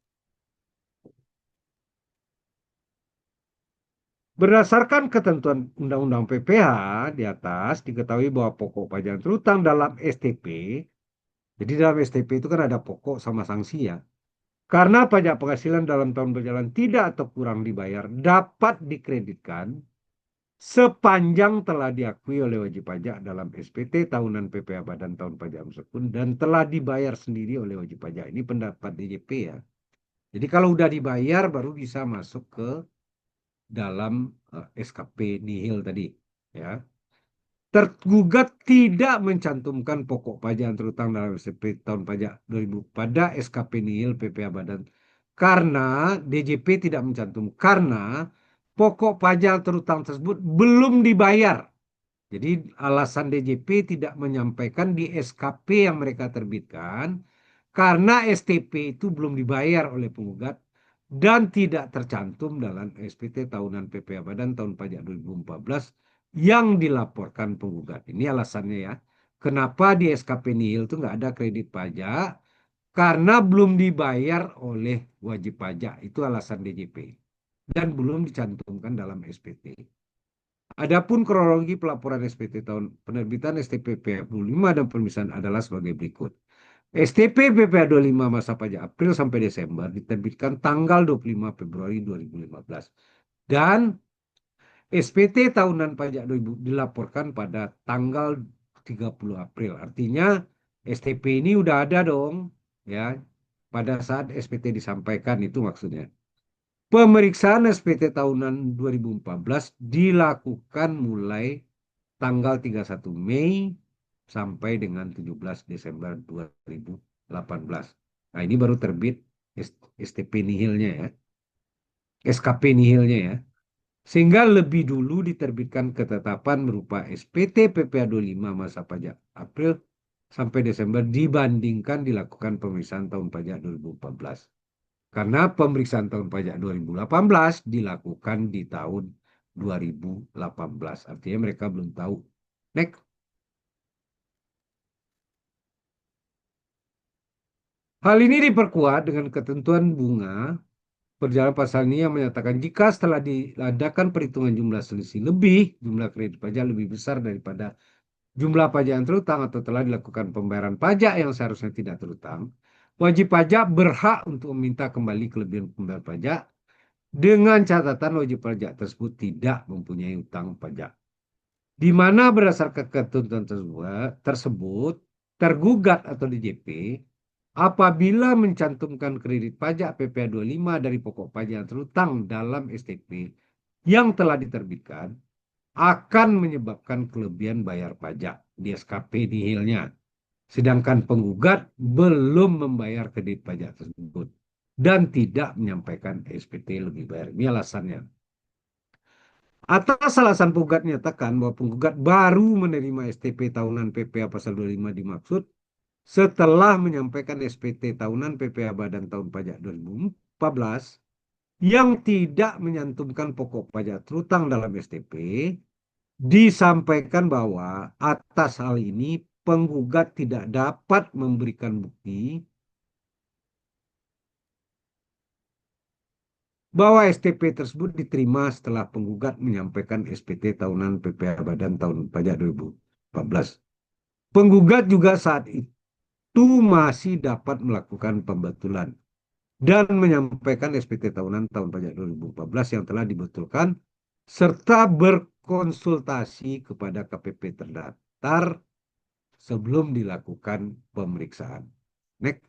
Berdasarkan ketentuan Undang-Undang PPh di atas, diketahui bahwa pokok pajak terutang dalam STP, jadi dalam STP itu kan ada pokok sama sanksi ya. Karena pajak penghasilan dalam tahun berjalan tidak atau kurang dibayar, dapat dikreditkan sepanjang telah diakui oleh wajib pajak dalam SPT tahunan PPh Badan Tahun Pajak Meskipun dan telah dibayar sendiri oleh wajib pajak. Ini pendapat DJP ya. Jadi kalau udah dibayar baru bisa masuk ke dalam SKP nihil tadi ya. Tergugat tidak mencantumkan pokok pajak yang terutang dalam SPT tahun pajak 2000 pada SKP nihil PPh Badan karena DJP tidak mencantum karena pokok pajak terutang tersebut belum dibayar. Jadi alasan DJP tidak menyampaikan di SKP yang mereka terbitkan karena STP itu belum dibayar oleh penggugat dan tidak tercantum dalam SPT tahunan PPh Badan tahun pajak 2014 yang dilaporkan penggugat. Ini alasannya ya. Kenapa di SKP nihil itu nggak ada kredit pajak? Karena belum dibayar oleh wajib pajak. Itu alasan DJP. Dan belum dicantumkan dalam SPT. Adapun kronologi pelaporan SPT tahun penerbitan STP PPh 25 dan pemisahan adalah sebagai berikut. STP PPh 25 masa pajak April sampai Desember diterbitkan tanggal 25 Februari 2015. Dan SPT tahunan pajak 2000 dilaporkan pada tanggal 30 April. Artinya STP ini udah ada dong ya pada saat SPT disampaikan itu maksudnya. Pemeriksaan SPT tahunan 2014 dilakukan mulai tanggal 31 Mei sampai dengan 17 Desember 2018. Nah, ini baru terbit STP nihilnya ya. SKP nihilnya ya. Sehingga lebih dulu diterbitkan ketetapan berupa SPT PPh 25 masa pajak April sampai Desember dibandingkan dilakukan pemeriksaan tahun pajak 2014. Karena pemeriksaan tahun pajak 2018 dilakukan di tahun 2018. Artinya mereka belum tahu. Next. Hal ini diperkuat dengan ketentuan bunga perjalanan pasal ini yang menyatakan jika setelah diadakan perhitungan jumlah selisih lebih, jumlah kredit pajak lebih besar daripada jumlah pajak yang terutang atau telah dilakukan pembayaran pajak yang seharusnya tidak terutang, wajib pajak berhak untuk meminta kembali kelebihan pembayar pajak dengan catatan wajib pajak tersebut tidak mempunyai utang pajak. Di mana berdasarkan ketentuan tersebut, tergugat atau DJP apabila mencantumkan kredit pajak PPh 25 dari pokok pajak yang terutang dalam STP yang telah diterbitkan akan menyebabkan kelebihan bayar pajak di SKP nihilnya. Sedangkan penggugat belum membayar kredit pajak tersebut dan tidak menyampaikan SPT lebih bayar. Ini alasannya. Atas alasan penggugat menyatakan bahwa penggugat baru menerima STP tahunan PPh pasal 25 dimaksud setelah menyampaikan SPT tahunan PPh Badan Tahun Pajak 2014 yang tidak menyantumkan pokok pajak terutang dalam STP, disampaikan bahwa atas hal ini penggugat tidak dapat memberikan bukti bahwa STP tersebut diterima setelah penggugat menyampaikan SPT tahunan PPh Badan Tahun Pajak 2014. Penggugat juga saat itu masih dapat melakukan pembetulan dan menyampaikan SPT tahunan tahun pajak 2014 yang telah dibetulkan serta berkonsultasi kepada KPP terdaftar sebelum dilakukan pemeriksaan. Next.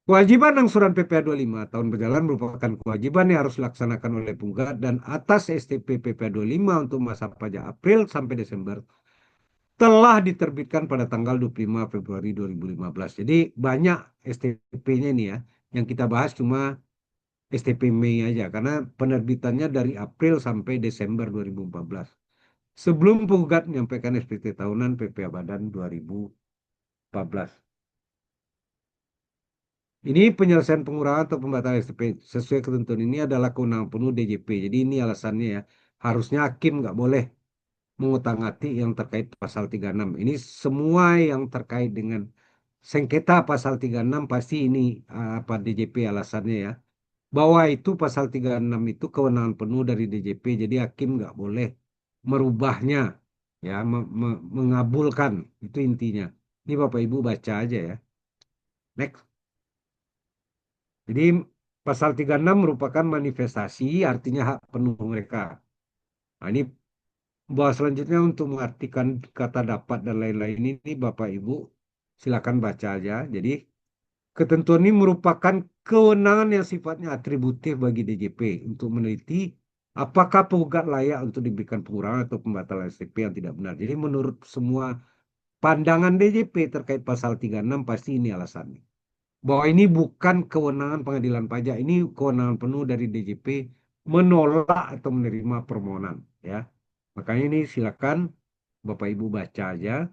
Kewajiban angsuran PPh 25 tahun berjalan merupakan kewajiban yang harus dilaksanakan oleh penggugat dan atas STP PPh 25 untuk masa pajak April sampai Desember telah diterbitkan pada tanggal 25 Februari 2015. Jadi banyak STP-nya ini ya. Yang kita bahas cuma STP Mei aja karena penerbitannya dari April sampai Desember 2014. Sebelum penggugat menyampaikan SPT tahunan PPh Badan 2014. Ini penyelesaian pengurangan atau pembatalan STP sesuai ketentuan ini adalah kewenangan penuh DJP. Jadi ini alasannya ya. Harusnya hakim nggak boleh mengutang-atik yang terkait pasal 36. Ini semua yang terkait dengan sengketa pasal 36 pasti ini apa DJP alasannya ya. Bahwa itu pasal 36 itu kewenangan penuh dari DJP. Jadi hakim nggak boleh merubahnya ya, mengabulkan. Itu intinya. Ini Bapak Ibu baca aja ya. Next. Jadi pasal 36 merupakan manifestasi artinya hak penuh mereka. Nah, ini bahwa selanjutnya untuk mengartikan kata dapat dan lain-lain ini Bapak Ibu silakan baca aja. Jadi ketentuan ini merupakan kewenangan yang sifatnya atributif bagi DJP untuk meneliti apakah penggugat layak untuk diberikan pengurangan atau pembatalan STP yang tidak benar. Jadi menurut semua pandangan DJP terkait pasal 36 pasti ini alasannya. Bahwa ini bukan kewenangan pengadilan pajak, ini kewenangan penuh dari DJP menolak atau menerima permohonan ya. Makanya ini silakan Bapak Ibu baca aja.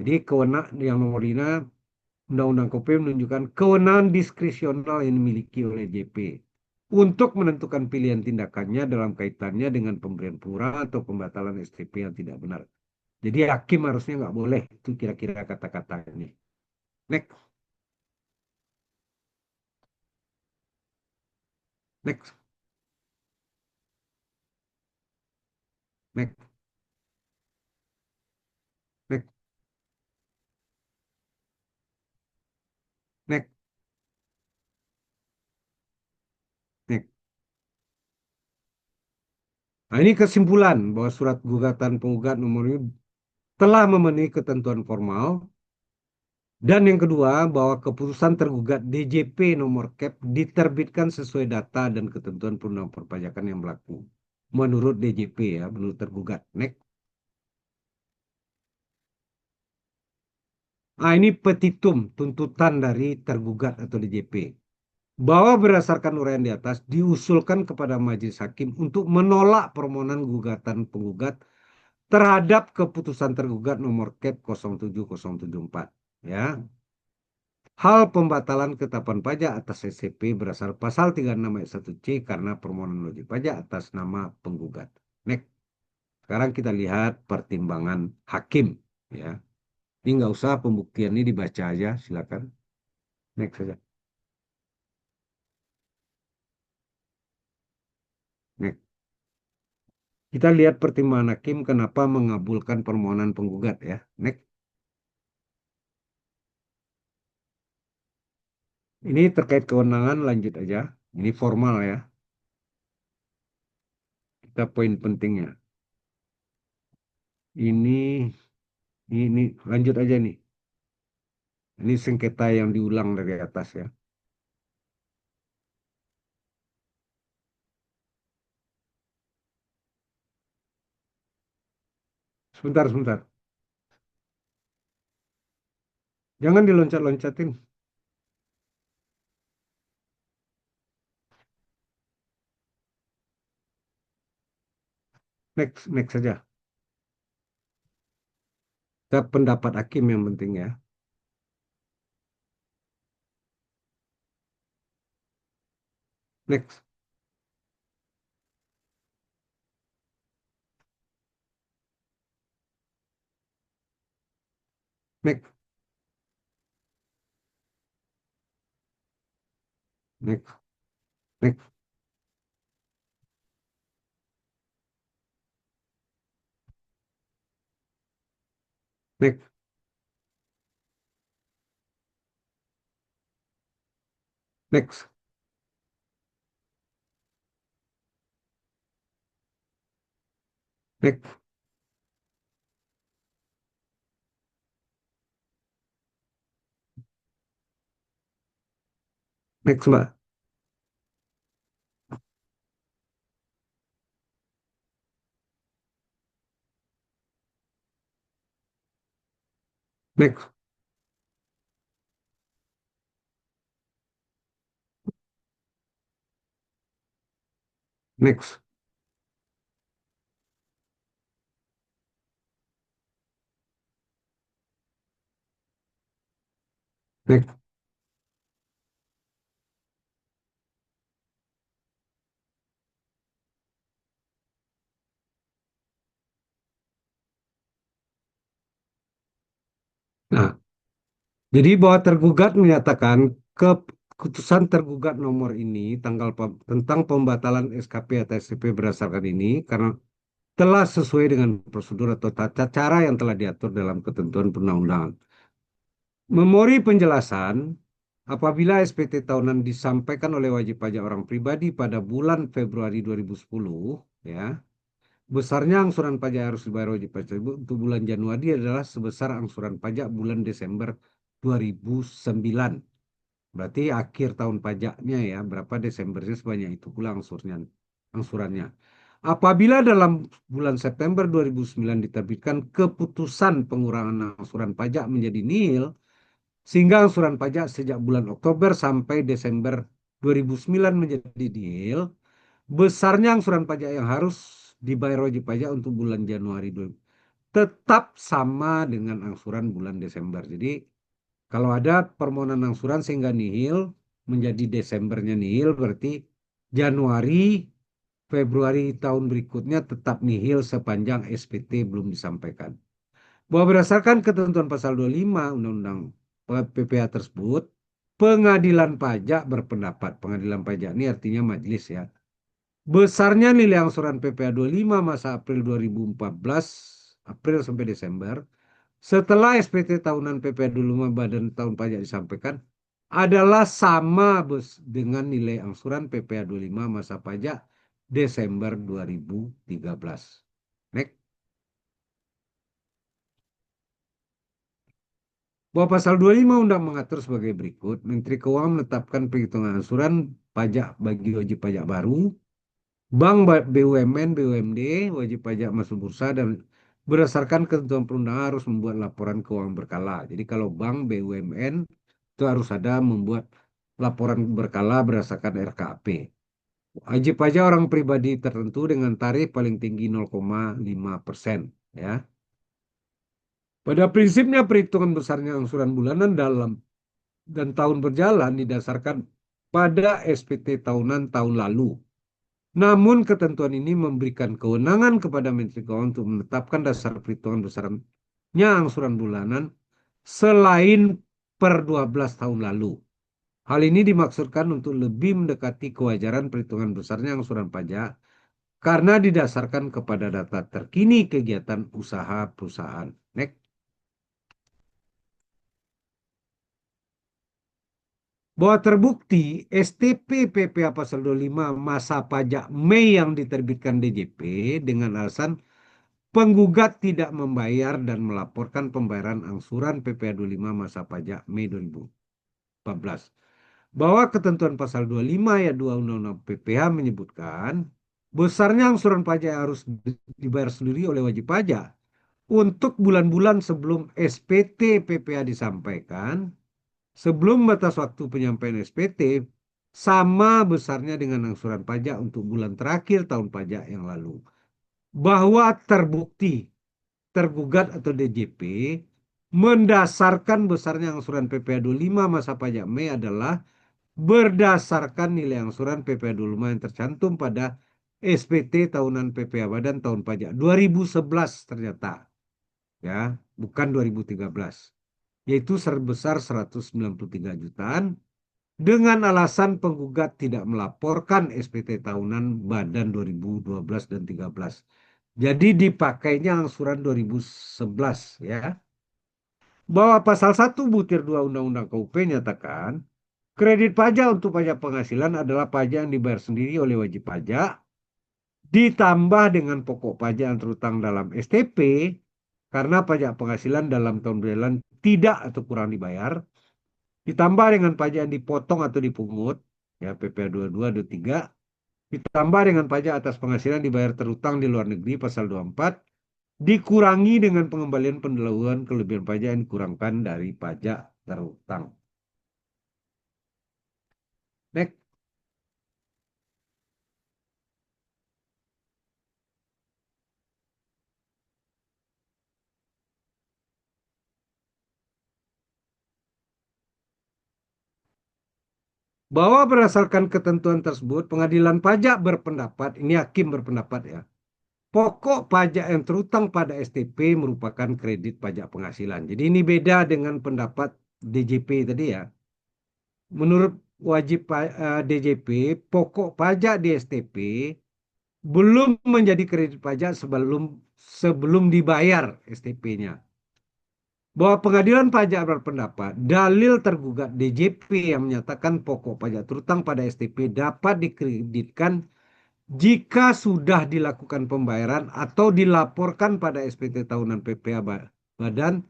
Jadi kewenangan yang nomor 5 Undang-Undang KP menunjukkan kewenangan diskresional yang dimiliki oleh JP untuk menentukan pilihan tindakannya dalam kaitannya dengan pemberian pengurangan atau pembatalan STP yang tidak benar. Jadi hakim harusnya nggak boleh. Itu kira-kira kata-katanya. Next. Next. Next. Next. Next. Next. Nah, ini kesimpulan bahwa surat gugatan penggugat nomor ini telah memenuhi ketentuan formal. Dan yang kedua, bahwa keputusan tergugat DJP nomor CAP diterbitkan sesuai data dan ketentuan perundang perpajakan yang berlaku. Menurut DJP ya, menurut tergugat. Next. Nah, ini petitum tuntutan dari tergugat atau DJP. Bahwa berdasarkan uraian di atas diusulkan kepada majelis hakim untuk menolak permohonan gugatan penggugat terhadap keputusan tergugat nomor CAP 07074 ya. Hal pembatalan ketetapan pajak atas SCP berdasar pasal 36 ayat 1C karena permohonan wajib pajak atas nama penggugat. Next. Sekarang kita lihat pertimbangan hakim ya. Ini nggak usah pembuktian ini dibaca aja, silakan. Next saja. Next. Kita lihat pertimbangan hakim kenapa mengabulkan permohonan penggugat ya. Next. Ini terkait kewenangan, lanjut aja. Ini formal ya. Kita poin pentingnya. Ini lanjut aja nih. Ini sengketa yang diulang dari atas ya. Sebentar, sebentar. Jangan diloncat-loncatin. Next, next saja. Kita pendapat hakim yang penting ya. Next, next, next, next, next, next, next, next, Mbak. Next, next, next, Nah, jadi bahwa tergugat menyatakan keputusan tergugat nomor ini tentang pembatalan SKP atau STP berdasarkan ini karena telah sesuai dengan prosedur atau tata cara yang telah diatur dalam ketentuan perundang-undangan. Memori penjelasan, apabila SPT tahunan disampaikan oleh wajib pajak orang pribadi pada bulan Februari 2010, ya, besarnya angsuran pajak yang harus dibayar wajib pajak untuk bulan Januari adalah sebesar angsuran pajak bulan Desember 2009. Berarti akhir tahun pajaknya ya, berapa Desembernya sebanyak itu pula angsurannya. Apabila dalam bulan September 2009 diterbitkan keputusan pengurangan angsuran pajak menjadi nihil, sehingga angsuran pajak sejak bulan Oktober sampai Desember 2009 menjadi nihil, besarnya angsuran pajak yang harus dibayar wajib pajak untuk bulan Januari 2020 tetap sama dengan angsuran bulan Desember. Jadi kalau ada permohonan angsuran sehingga nihil menjadi Desembernya nihil, berarti Januari, Februari tahun berikutnya tetap nihil sepanjang SPT belum disampaikan. Bahwa berdasarkan ketentuan pasal 25 Undang-Undang PPA tersebut, pengadilan pajak berpendapat, pengadilan pajak ini artinya majelis ya, besarnya nilai angsuran PPA 25 masa April 2014, April sampai Desember, setelah SPT tahunan PPA 25 Badan Tahun Pajak disampaikan, adalah sama dengan nilai angsuran PPA 25 masa pajak Desember 2013. Next. Bahwa pasal 25 Undang mengatur sebagai berikut, Menteri Keuangan menetapkan perhitungan angsuran pajak bagi wajib pajak baru, bank BUMN, BUMD, wajib pajak masuk bursa, dan berdasarkan ketentuan perundangan harus membuat laporan keuangan berkala. Jadi kalau bank BUMN itu harus ada membuat laporan berkala berdasarkan RKAP. Wajib pajak orang pribadi tertentu dengan tarif paling tinggi 0,5%. Ya. Pada prinsipnya perhitungan besarnya angsuran bulanan dalam dan tahun berjalan didasarkan pada SPT tahunan tahun lalu. Namun ketentuan ini memberikan kewenangan kepada Menteri Keuangan untuk menetapkan dasar perhitungan besarnya angsuran bulanan selain per 12 tahun lalu. Hal ini dimaksudkan untuk lebih mendekati kewajaran perhitungan besarnya angsuran pajak karena didasarkan kepada data terkini kegiatan usaha perusahaan. Next. Bahwa terbukti STP PPA Pasal 25 masa pajak Mei yang diterbitkan DJP dengan alasan penggugat tidak membayar dan melaporkan pembayaran angsuran PPA 25 masa pajak Mei 2014. Bahwa ketentuan pasal 25 ayat 2 Undang-Undang PPH menyebutkan besarnya angsuran pajak harus dibayar sendiri oleh wajib pajak untuk bulan-bulan sebelum SPT PPH disampaikan, sebelum batas waktu penyampaian SPT sama besarnya dengan angsuran pajak untuk bulan terakhir tahun pajak yang lalu. Bahwa terbukti tergugat atau DJP mendasarkan besarnya angsuran PPh 25 masa pajak Mei adalah berdasarkan nilai angsuran PPh 25 yang tercantum pada SPT tahunan PPh Badan tahun pajak 2011 ternyata, ya, bukan 2013, yaitu sebesar 193 jutaan dengan alasan penggugat tidak melaporkan SPT tahunan Badan 2012 dan 13. Jadi dipakainya angsuran 2011, ya. Bahwa pasal 1 butir 2 Undang-Undang KUP nyatakan kredit pajak untuk pajak penghasilan adalah pajak yang dibayar sendiri oleh wajib pajak ditambah dengan pokok pajak yang terutang dalam STP karena pajak penghasilan dalam tahun berjalan tidak atau kurang dibayar, ditambah dengan pajak yang dipotong atau dipungut, ya PPh 22 23, ditambah dengan pajak atas penghasilan dibayar terutang di luar negeri pasal 24, dikurangi dengan pengembalian pendahuluan kelebihan pajak yang dikurangkan dari pajak terutang. Next. Bahwa berdasarkan ketentuan tersebut, pengadilan pajak berpendapat, ini hakim berpendapat ya, pokok pajak yang terutang pada STP merupakan kredit pajak penghasilan. Jadi ini beda dengan pendapat DJP tadi ya. Menurut DJP, pokok pajak di STP belum menjadi kredit pajak sebelum dibayar STP-nya. Bahwa pengadilan pajak berpendapat dalil tergugat DJP yang menyatakan pokok pajak terutang pada STP dapat dikreditkan jika sudah dilakukan pembayaran atau dilaporkan pada SPT tahunan PPh Badan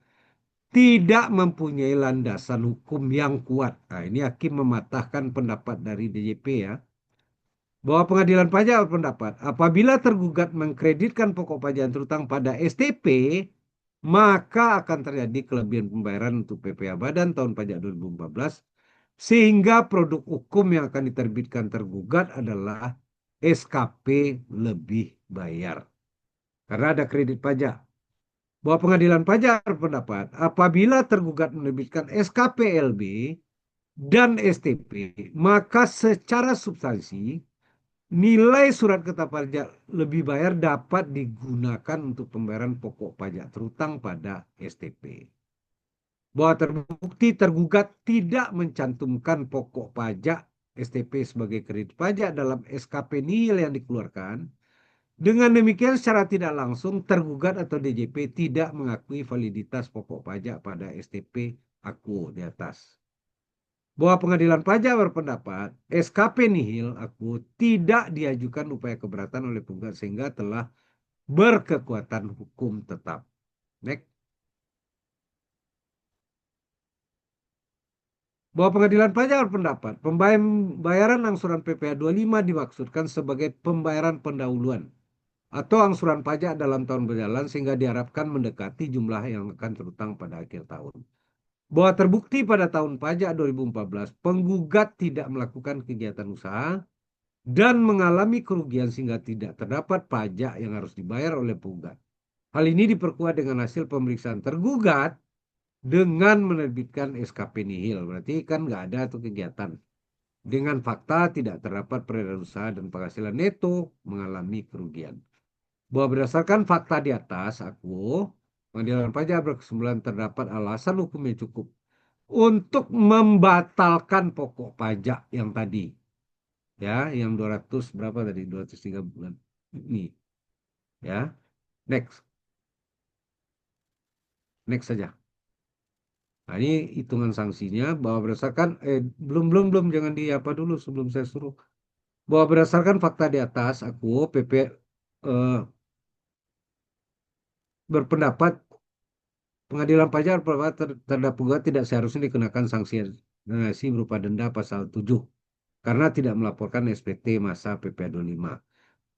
tidak mempunyai landasan hukum yang kuat. Nah, ini hakim mematahkan pendapat dari DJP ya. Bahwa pengadilan pajak berpendapat apabila tergugat mengkreditkan pokok pajak yang terutang pada STP, maka akan terjadi kelebihan pembayaran untuk PPh Badan tahun pajak 2014 sehingga produk hukum yang akan diterbitkan tergugat adalah SKP lebih bayar karena ada kredit pajak. Bahwa pengadilan pajak berpendapat apabila tergugat menerbitkan SKP LB dan STP, maka secara substansi nilai surat ketetapan pajak lebih bayar dapat digunakan untuk pembayaran pokok pajak terutang pada STP. Bahwa terbukti tergugat tidak mencantumkan pokok pajak STP sebagai kredit pajak dalam SKP nihil yang dikeluarkan. Dengan demikian secara tidak langsung tergugat atau DJP tidak mengakui validitas pokok pajak pada STP aku di atas. Bahwa pengadilan pajak berpendapat SKP nihil aku tidak diajukan upaya keberatan oleh penggugat sehingga telah berkekuatan hukum tetap. Next. Bahwa pengadilan pajak berpendapat pembayaran angsuran PPh 25 dimaksudkan sebagai pembayaran pendahuluan atau angsuran pajak dalam tahun berjalan sehingga diharapkan mendekati jumlah yang akan terutang pada akhir tahun. Bahwa terbukti pada tahun pajak 2014 penggugat tidak melakukan kegiatan usaha dan mengalami kerugian sehingga tidak terdapat pajak yang harus dibayar oleh penggugat. Hal ini diperkuat dengan hasil pemeriksaan tergugat dengan menerbitkan SKP nihil. Berarti kan nggak ada tuh kegiatan. Dengan fakta tidak terdapat peredaran usaha dan penghasilan neto mengalami kerugian. Bahwa berdasarkan fakta di atas, aku Pengadilan pajak berkesimpulan terdapat alasan hukum yang cukup untuk membatalkan pokok pajak yang tadi. Ya, yang 200 berapa tadi? 203 bulan ini. Ya, next. Next saja. Nah, ini hitungan sanksinya bahwa berdasarkan belum jangan di apa dulu sebelum saya suruh. Bahwa berdasarkan fakta di atas, aku PP eh, berpendapat pengadilan pajak berpendapat terhadap penggugat tidak seharusnya dikenakan sanksi berupa denda pasal 7 karena tidak melaporkan SPT masa PP 25.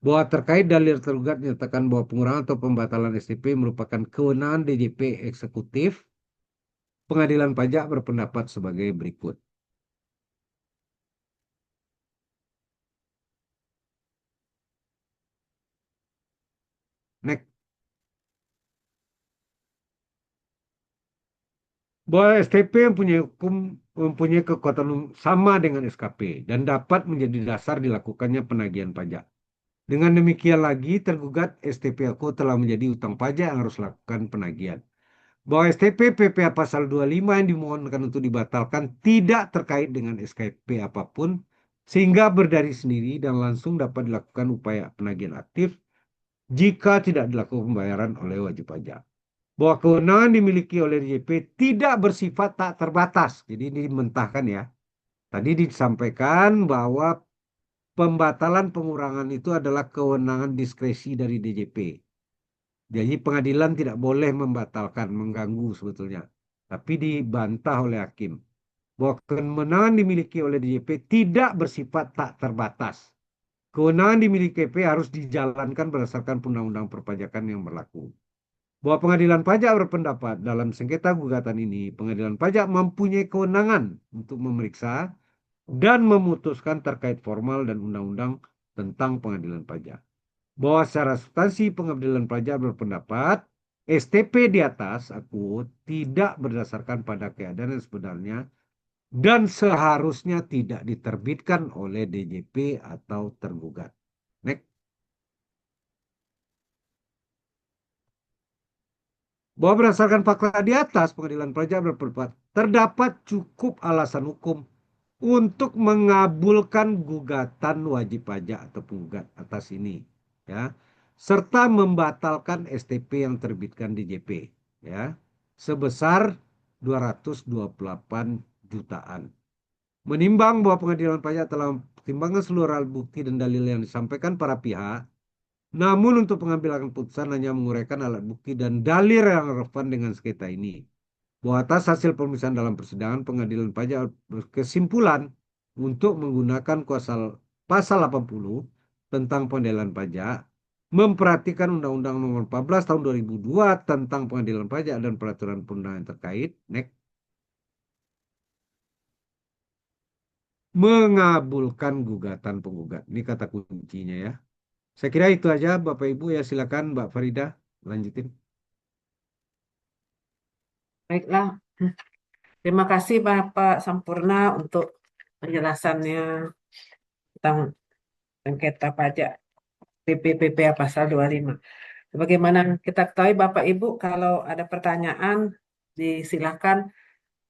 Bahwa terkait dalil tergugat menyatakan bahwa pengurangan atau pembatalan STP merupakan kewenangan DJP eksekutif, pengadilan pajak berpendapat sebagai berikut. Next. Bahwa STP mempunyai kekuatan sama dengan SKP dan dapat menjadi dasar dilakukannya penagihan pajak. Dengan demikian lagi, tergugat STP aku telah menjadi utang pajak yang harus lakukan penagihan. Bahwa STP PPA pasal 25 yang dimohonkan untuk dibatalkan tidak terkait dengan SKP apapun, sehingga berdari sendiri dan langsung dapat dilakukan upaya penagihan aktif jika tidak dilakukan pembayaran oleh wajib pajak. Bahwa kewenangan dimiliki oleh DJP tidak bersifat tak terbatas. Jadi ini dimentahkan ya. Tadi disampaikan bahwa pembatalan pengurangan itu adalah kewenangan diskresi dari DJP. Jadi pengadilan tidak boleh membatalkan, mengganggu sebetulnya. Tapi dibantah oleh hakim. Bahwa kewenangan dimiliki oleh DJP tidak bersifat tak terbatas. Kewenangan dimiliki DJP harus dijalankan berdasarkan undang-undang perpajakan yang berlaku. Bahwa pengadilan pajak berpendapat dalam sengketa gugatan ini, pengadilan pajak mempunyai kewenangan untuk memeriksa dan memutuskan terkait formal dan undang-undang tentang pengadilan pajak. Bahwa secara substansi pengadilan pajak berpendapat STP di atas aku tidak berdasarkan pada keadaan yang sebenarnya dan seharusnya tidak diterbitkan oleh DJP atau tergugat. Next. Bahwa berdasarkan fakta di atas, pengadilan pajak berpendapat terdapat cukup alasan hukum untuk mengabulkan gugatan wajib pajak atau penggugat atas ini, ya, serta membatalkan STP yang terbitkan DJP, ya, sebesar 228 jutaan. Menimbang bahwa pengadilan pajak telah mempertimbangkan seluruh alat bukti dan dalil yang disampaikan para pihak, namun untuk pengambilan keputusan hanya menguraikan alat bukti dan dalil yang relevan dengan sengketa ini. Bahwa atas hasil pemeriksaan dalam persidangan, pengadilan pajak berkesimpulan untuk menggunakan pasal 80 tentang pengadilan pajak, memperhatikan Undang-Undang Nomor 14 Tahun 2002 tentang pengadilan pajak dan peraturan perundangan terkait, mengabulkan gugatan penggugat. Ini kata kuncinya ya. Saya kira itu aja Bapak Ibu ya, silakan Mbak Farida lanjutin. Baiklah, terima kasih Bapak Sampurna untuk penjelasannya tentang sengketa pajak PPPPA pasal 25. Sebagaimana kita ketahui Bapak Ibu, kalau ada pertanyaan disilakan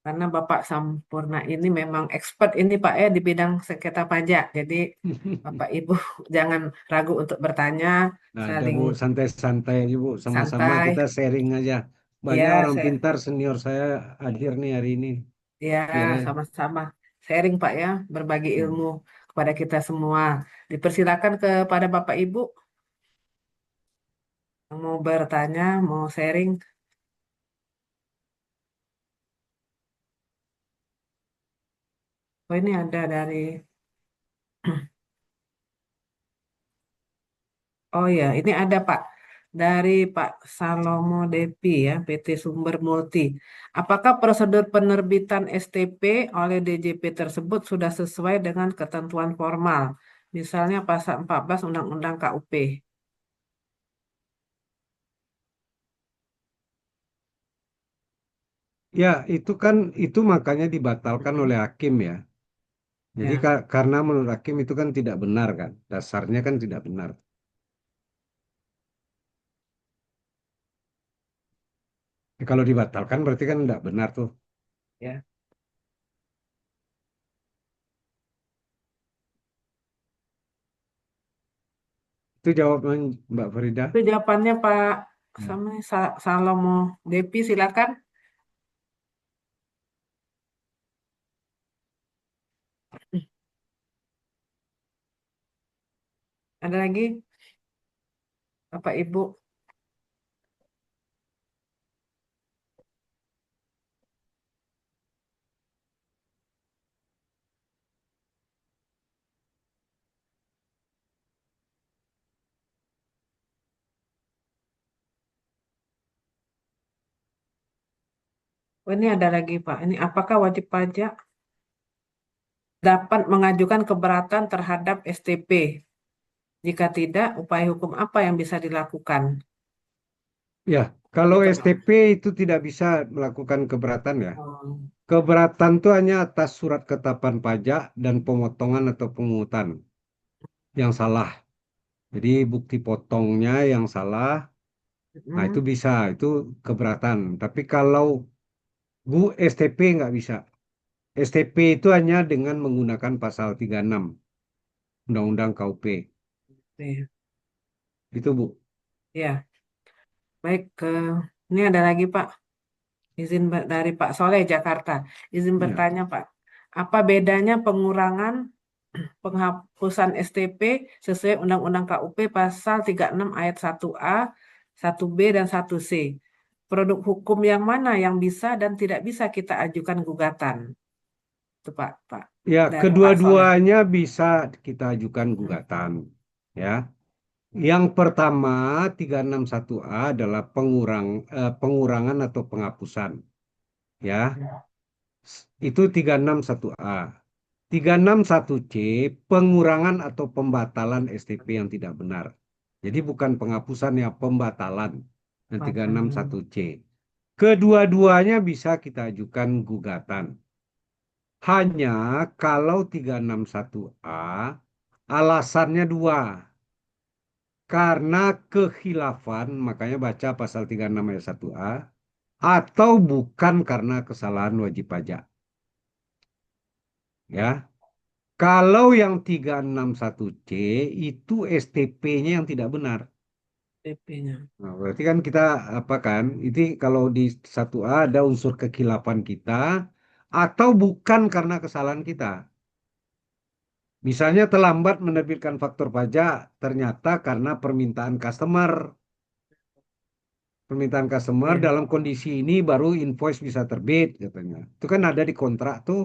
karena Bapak Sampurna ini memang expert ini Pak ya di bidang sengketa pajak. Jadi Bapak Ibu jangan ragu untuk bertanya, Nah, ada saling Bu, santai-santai aja Bu, sama-sama santai. kita sharing aja. Banyak Ya, orang saya pintar senior saya hadir nih hari ini. ya Ya. sama-sama sharing Pak ya, berbagi Hmm. ilmu kepada kita semua. Dipersilakan kepada Bapak Ibu yang mau bertanya, mau sharing. Oh ini ada dari, oh ya ini ada Pak, dari Pak Salomo Depi ya, PT Sumber Multi. Apakah prosedur penerbitan STP oleh DJP tersebut sudah sesuai dengan ketentuan formal? Misalnya pasal 14 Undang-Undang KUP. Ya, itu kan itu makanya dibatalkan oleh hakim ya. Jadi Ya, karena menurut hakim itu kan tidak benar kan, dasarnya kan tidak benar. Kalau dibatalkan berarti kan tidak benar tuh. Ya. Itu jawaban Mbak Farida. Itu jawabannya Pak Ya. Salomo Depi, silakan. Ada lagi Bapak Ibu? Oh, ini ada lagi Pak. Ini apakah wajib pajak dapat mengajukan keberatan terhadap STP? Jika tidak, upaya hukum apa yang bisa dilakukan? Ya, kalau Gitu Pak. STP itu tidak bisa melakukan keberatan ya. Oh, Keberatan itu hanya atas surat ketetapan pajak dan pemotongan atau pungutan yang salah. Jadi bukti potongnya yang salah, nah itu mm, bisa, itu keberatan. Tapi kalau STP nggak bisa. STP itu hanya dengan menggunakan pasal 36 Undang-Undang KUP. iya. Itu Bu. Ya, baik. Ini ada lagi Pak. Dari Pak Soleh Jakarta. Izin Ya. bertanya Pak. Apa bedanya pengurangan penghapusan STP sesuai Undang-Undang KUP pasal 36 ayat 1A, 1B, dan 1C? Produk hukum yang mana yang bisa dan tidak bisa kita ajukan gugatan? Itu Pak, Ya, dari Pak Soleh. kedua-duanya bisa kita ajukan gugatan. Ya. Yang pertama, 361A adalah pengurangan atau penghapusan. Ya, itu 361A. 361C, pengurangan atau pembatalan STP yang tidak benar. Jadi bukan penghapusan ya, pembatalan. Dan 361C. Kedua-duanya bisa kita ajukan gugatan. Hanya kalau 361A, alasannya dua. Karena kekhilafan, makanya baca pasal 36 ayat 1A, atau bukan karena kesalahan wajib pajak. Ya, kalau yang 361C itu STP-nya yang tidak benar. STP-nya. Nah, berarti kan kita apa kan? Itu kalau di 1A ada unsur kekhilafan kita atau bukan karena kesalahan kita. Misalnya terlambat menerbitkan faktur pajak ternyata karena permintaan customer. Permintaan customer Ya, dalam kondisi ini baru invoice bisa terbit katanya. Itu kan ada di kontrak tuh.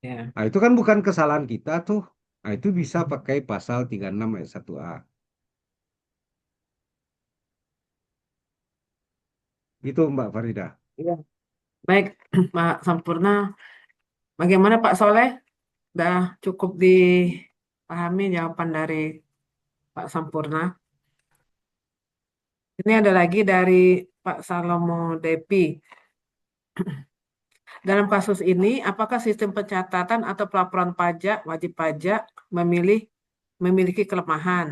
ya. Nah, itu kan bukan kesalahan kita tuh. Nah, itu bisa pakai pasal 36 ayat 1A. Itu Mbak Farida. Ya. Baik, Pak Sampurna. Bagaimana Pak Soleh? Sudah cukup dipahami jawaban dari Pak Sampurna. Ini ada lagi dari Pak Salomo Depi. Dalam kasus ini, apakah sistem pencatatan atau pelaporan pajak, wajib pajak memiliki kelemahan?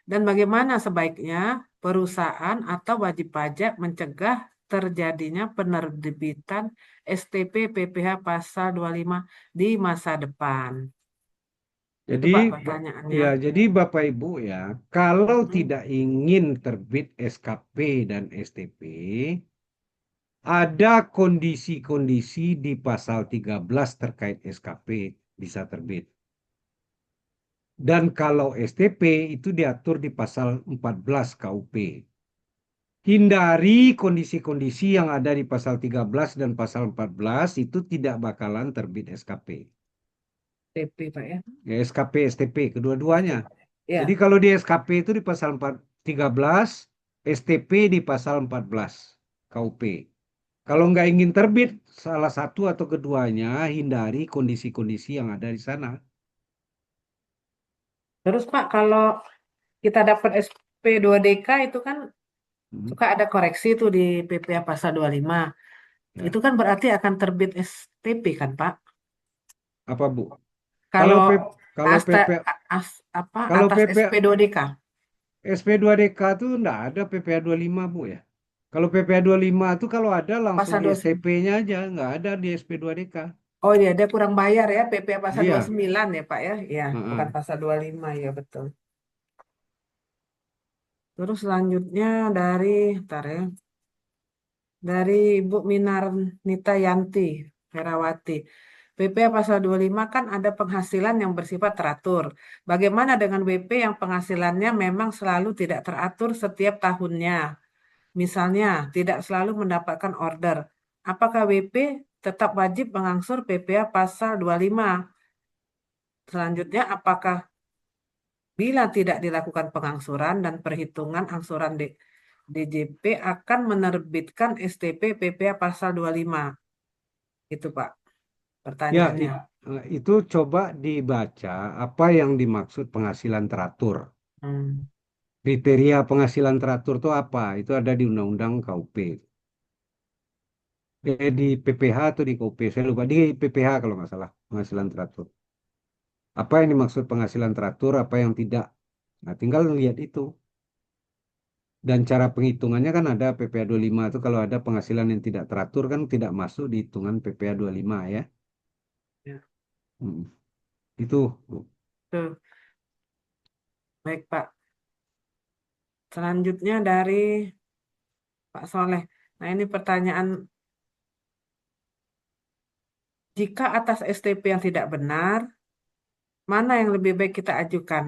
Dan bagaimana sebaiknya perusahaan atau wajib pajak mencegah terjadinya penerbitan STP PPh pasal 25 di masa depan? Itu Jadi Pak pertanyaannya. ya, jadi Bapak Ibu ya, kalau Mm-mm. tidak ingin terbit SKP dan STP, ada kondisi-kondisi di pasal 13 terkait SKP bisa terbit. Dan kalau STP itu diatur di pasal 14 KUP. Hindari kondisi-kondisi yang ada di pasal 13 dan pasal 14 itu tidak bakalan terbit SKP. STP Pak ya. Ya, SKP, STP, kedua-duanya. STP. Ya. Jadi kalau di SKP itu di pasal 13, STP di pasal 14 KUP. Kalau nggak ingin terbit salah satu atau keduanya, hindari kondisi-kondisi yang ada di sana. Terus Pak, kalau kita dapat SP2DK itu kan Hmm. suka ada koreksi tuh di PPh pasal 25. Ya. Itu kan berarti akan terbit STP kan, Pak? Apa Bu? Kalau Kalau P, kalau asta, PP, apa kalau atas PP, SP2DK. SP2DK tuh nggak ada PPh 25 Bu ya. Kalau PPA 25 itu kalau ada langsung Pasal di 29. STP-nya aja, nggak ada di SP2DK. Oh iya, dia kurang bayar ya, PPA pasal dua puluh Iya. sembilan ya Pak ya? Iya, bukan Heeh. pasal 25 ya betul. Terus selanjutnya ntar ya, dari Ibu Minarnita Yanti Herawati. WP pasal 25 kan ada penghasilan yang bersifat teratur. Bagaimana dengan WP yang penghasilannya memang selalu tidak teratur setiap tahunnya? Misalnya, tidak selalu mendapatkan order. Apakah WP tetap wajib mengangsur PPA pasal 25? Selanjutnya, apakah bila tidak dilakukan pengangsuran dan perhitungan angsuran DJP akan menerbitkan STP PPA pasal 25? Itu Pak, Ya, pertanyaannya. itu coba dibaca apa yang dimaksud penghasilan teratur. Hmm. Kriteria penghasilan teratur itu apa? Itu ada di Undang-Undang KUP. Di PPH atau di KUP, saya lupa. Di PPH kalau nggak salah, penghasilan teratur. Apa yang dimaksud penghasilan teratur, apa yang tidak. Nah, tinggal lihat itu. Dan cara penghitungannya kan ada PPh 25 itu kalau ada penghasilan yang tidak teratur kan tidak masuk di hitungan PPh 25 ya. Ya. Hmm. Itu. Tuh, baik Pak. Selanjutnya dari Pak Soleh. Nah ini pertanyaan, jika atas STP yang tidak benar, mana yang lebih baik kita ajukan?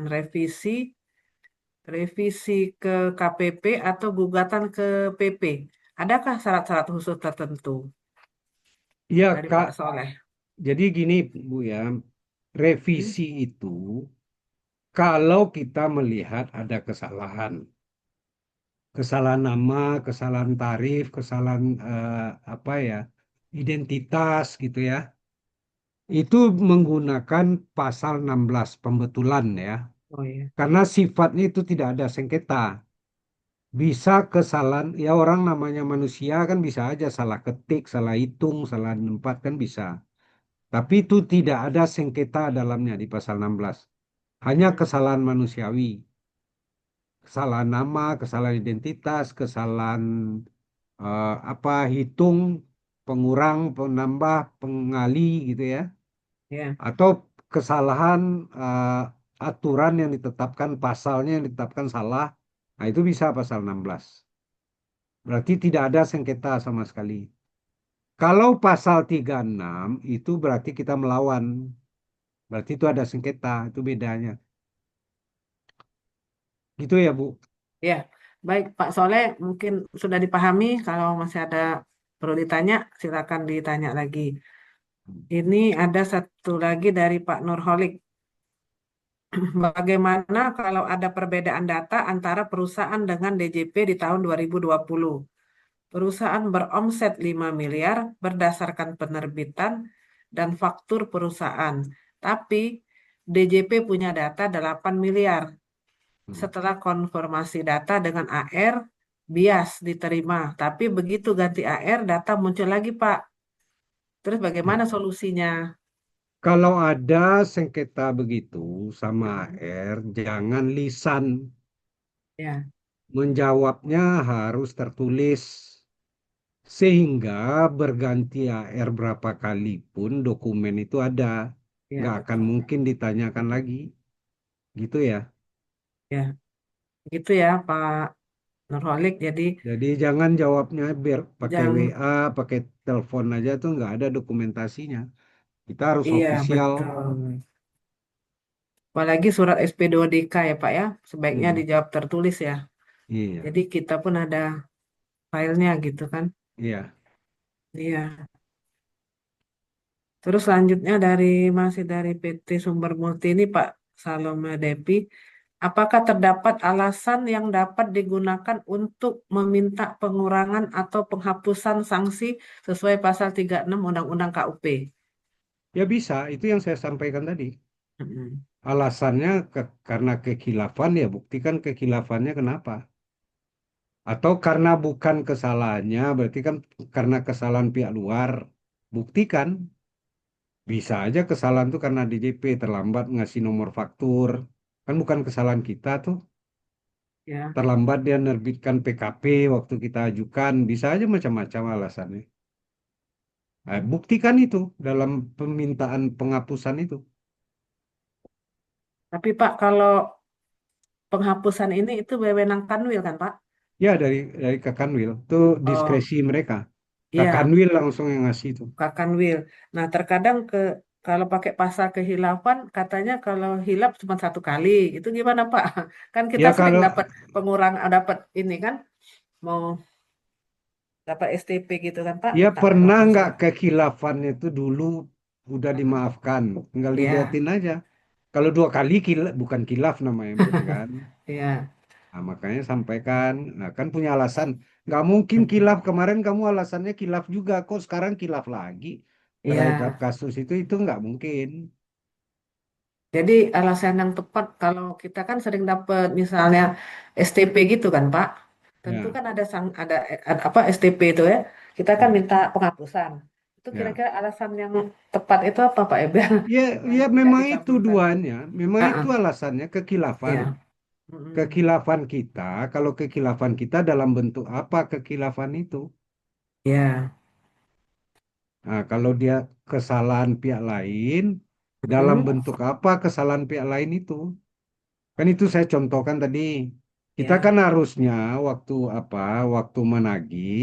Revisi ke KPP atau gugatan ke PP? Adakah syarat-syarat khusus tertentu Ya dari Pak Kak, Soleh? jadi gini Bu ya, Hmm? revisi itu kalau kita melihat ada kesalahan, kesalahan nama, kesalahan tarif, kesalahan apa ya, identitas gitu ya, itu menggunakan pasal 16 pembetulan ya. Oh iya, Karena sifatnya itu tidak ada sengketa. Bisa kesalahan, ya orang namanya manusia kan bisa aja salah ketik, salah hitung, salah tempat kan bisa. Tapi itu tidak ada sengketa dalamnya di pasal 16. Hanya hmm, kesalahan manusiawi. Kesalahan nama, kesalahan identitas, kesalahan apa hitung, pengurang, penambah, pengali gitu ya. ya, Atau kesalahan aturan yang ditetapkan, pasalnya yang ditetapkan salah. Nah, itu bisa pasal 16. Berarti tidak ada sengketa sama sekali. Kalau pasal 36 itu berarti kita melawan. Berarti itu ada sengketa, itu bedanya. Gitu ya, Bu. ya. Baik Pak Soleh, mungkin sudah dipahami. Kalau masih ada perlu ditanya, silakan ditanya lagi. Ini ada satu lagi dari Pak Nurholik. Bagaimana kalau ada perbedaan data antara perusahaan dengan DJP di tahun 2020? Perusahaan beromset 5 miliar berdasarkan penerbitan dan faktur perusahaan. Tapi DJP punya data 8 miliar. Hmm. Setelah konfirmasi data dengan AR, bias diterima. Tapi begitu ganti AR, data muncul lagi, Pak. Terus bagaimana Ya. solusinya? Kalau ada sengketa begitu sama Hmm, R, jangan lisan. ya, Menjawabnya harus tertulis. Sehingga berganti AR berapa kali pun dokumen itu ada. ya Nggak akan betul. mungkin ditanyakan lagi. Gitu ya. Ya, gitu ya, Pak Nurholik. Jadi Jadi jangan jawabnya biar pakai jangan, WA, pakai telepon aja tuh nggak ada dokumentasinya. Kita harus iya official. betul. Apalagi surat SP2DK ya Pak ya, sebaiknya Hmm, dijawab tertulis ya. iya, Jadi kita pun ada filenya gitu kan. iya. Iya. Terus selanjutnya masih dari PT Sumber Multi ini Pak Salome Depi, apakah terdapat alasan yang dapat digunakan untuk meminta pengurangan atau penghapusan sanksi sesuai pasal 36 Undang-Undang KUP? Ya bisa, itu yang saya sampaikan tadi. Mm-mm. Alasannya karena kekhilafan ya buktikan kekhilafannya kenapa. Atau karena bukan kesalahannya, berarti kan karena kesalahan pihak luar. Buktikan, bisa aja kesalahan itu karena DJP terlambat ngasih nomor faktur. Kan bukan kesalahan kita tuh. Ya. Terlambat dia nerbitkan PKP waktu kita ajukan, bisa aja macam-macam alasannya. Buktikan itu dalam permintaan penghapusan itu. Tapi Pak, kalau penghapusan ini itu wewenang Kanwil kan Pak? Ya dari Kakanwil itu Oh, diskresi mereka. iya, Kakanwil langsung yang ngasih itu. Kanwil. Nah, terkadang kalau pakai pasal kehilafan, katanya kalau hilaf cuma satu kali. Itu gimana Pak? Kan kita Ya sering kalau dapat dapat ini kan, mau dapat STP gitu kan Pak, ya minta pernah nggak penghapusan. kekhilafan itu dulu udah dimaafkan, tinggal Iya, diliatin aja. Kalau dua kali bukan khilaf namanya berarti kan. iya, Nah, makanya sampaikan, nah kan punya alasan. Nggak mungkin khilaf kemarin kamu alasannya khilaf juga, kok sekarang khilaf lagi terhadap iya. kasus itu nggak mungkin. Jadi alasan yang tepat kalau kita kan sering dapat misalnya STP gitu kan Pak. Tentu Ya, kan ada apa STP itu ya. Kita kan ya, minta penghapusan. Itu ya. kira-kira alasan yang tepat itu apa Pak Ebel Ya, yang ya tidak memang itu dikabulkan? duanya, memang Ah, itu ah, alasannya kekhilafan. ya. Mm-mm. Kekhilafan kita, kalau kekhilafan kita dalam bentuk apa kekhilafan itu? Ya. Nah, kalau dia kesalahan pihak lain, dalam Mm-mm. bentuk apa kesalahan pihak lain itu? Kan itu saya contohkan tadi. Kita Ya. kan harusnya waktu apa, waktu menagih,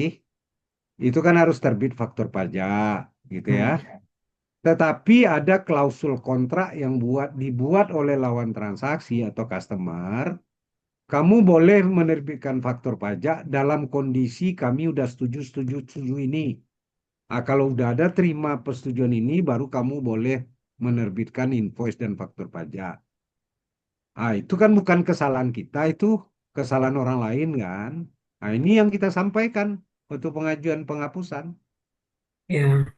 itu kan harus terbit faktur pajak, gitu ya. Mm. Tetapi ada klausul kontrak yang dibuat oleh lawan transaksi atau customer. Kamu boleh menerbitkan faktur pajak dalam kondisi kami udah setuju, setuju, setuju ini. Ah, kalau udah ada terima persetujuan ini, baru kamu boleh menerbitkan invoice dan faktur pajak. Ah, itu kan bukan kesalahan kita, itu kesalahan orang lain kan. Nah, ini yang kita sampaikan untuk pengajuan penghapusan. Ya.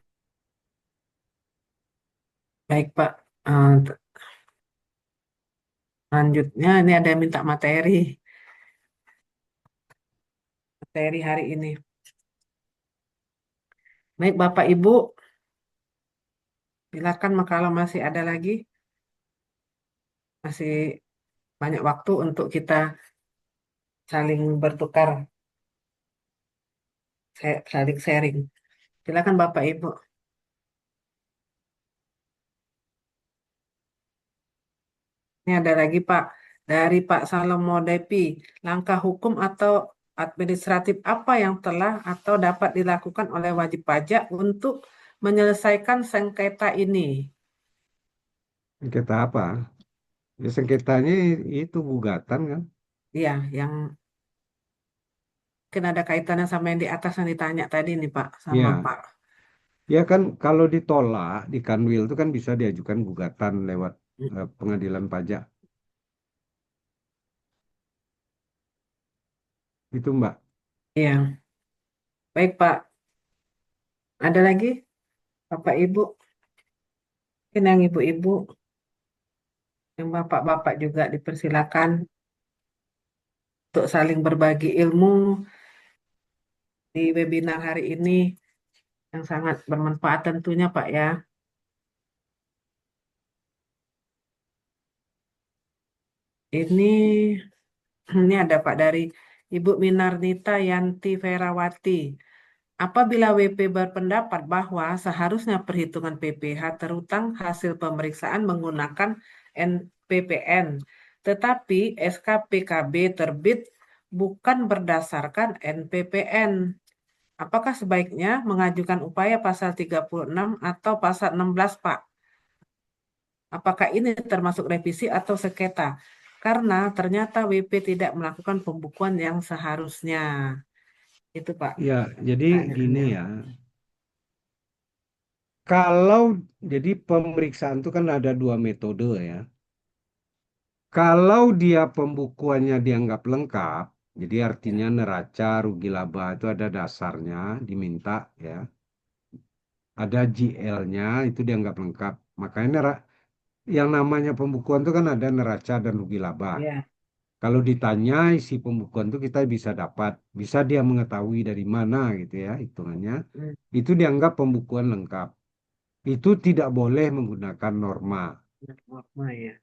Baik Pak. Lanjutnya ini ada yang minta materi hari ini. Baik Bapak Ibu, silakan kalau masih ada lagi, masih banyak waktu untuk kita saling bertukar, saling sharing. Silakan Bapak Ibu. Ini ada lagi Pak, dari Pak Salomo Depi. Langkah hukum atau administratif apa yang telah atau dapat dilakukan oleh wajib pajak untuk menyelesaikan sengketa ini? Sengketa apa? Ya, sengketanya itu gugatan kan. Ya, yang mungkin ada kaitannya sama yang di atas yang ditanya tadi nih Pak, sama Ya, Pak. ya kan kalau ditolak di Kanwil itu kan bisa diajukan gugatan lewat pengadilan pajak. Itu Mbak. Iya, baik Pak. Ada lagi Bapak Ibu? Mungkin yang ibu-ibu, yang bapak-bapak juga dipersilakan untuk saling berbagi ilmu di webinar hari ini yang sangat bermanfaat tentunya Pak ya. Ini ini ada Pak dari Ibu Minarnita Yanti Ferawati. Apabila WP berpendapat bahwa seharusnya perhitungan PPh terutang hasil pemeriksaan menggunakan NPPN, tetapi SK PKB terbit bukan berdasarkan NPPN. Apakah sebaiknya mengajukan upaya pasal 36 atau pasal 16, Pak? Apakah ini termasuk revisi atau sengketa? Karena ternyata WP tidak melakukan pembukuan yang seharusnya. Itu, Pak, Ya, jadi gini pertanyaannya. ya. Kalau jadi pemeriksaan itu kan ada dua metode ya. Kalau dia pembukuannya dianggap lengkap, jadi artinya neraca rugi laba itu ada dasarnya diminta ya. Ada GL-nya itu dianggap lengkap. Makanya yang namanya pembukuan itu kan ada neraca dan rugi laba. Ya. Kalau ditanya isi pembukuan itu kita bisa dapat, bisa dia mengetahui dari mana gitu ya hitungannya. Hmm. Itu dianggap pembukuan lengkap. Itu tidak boleh menggunakan norma. Norma ya.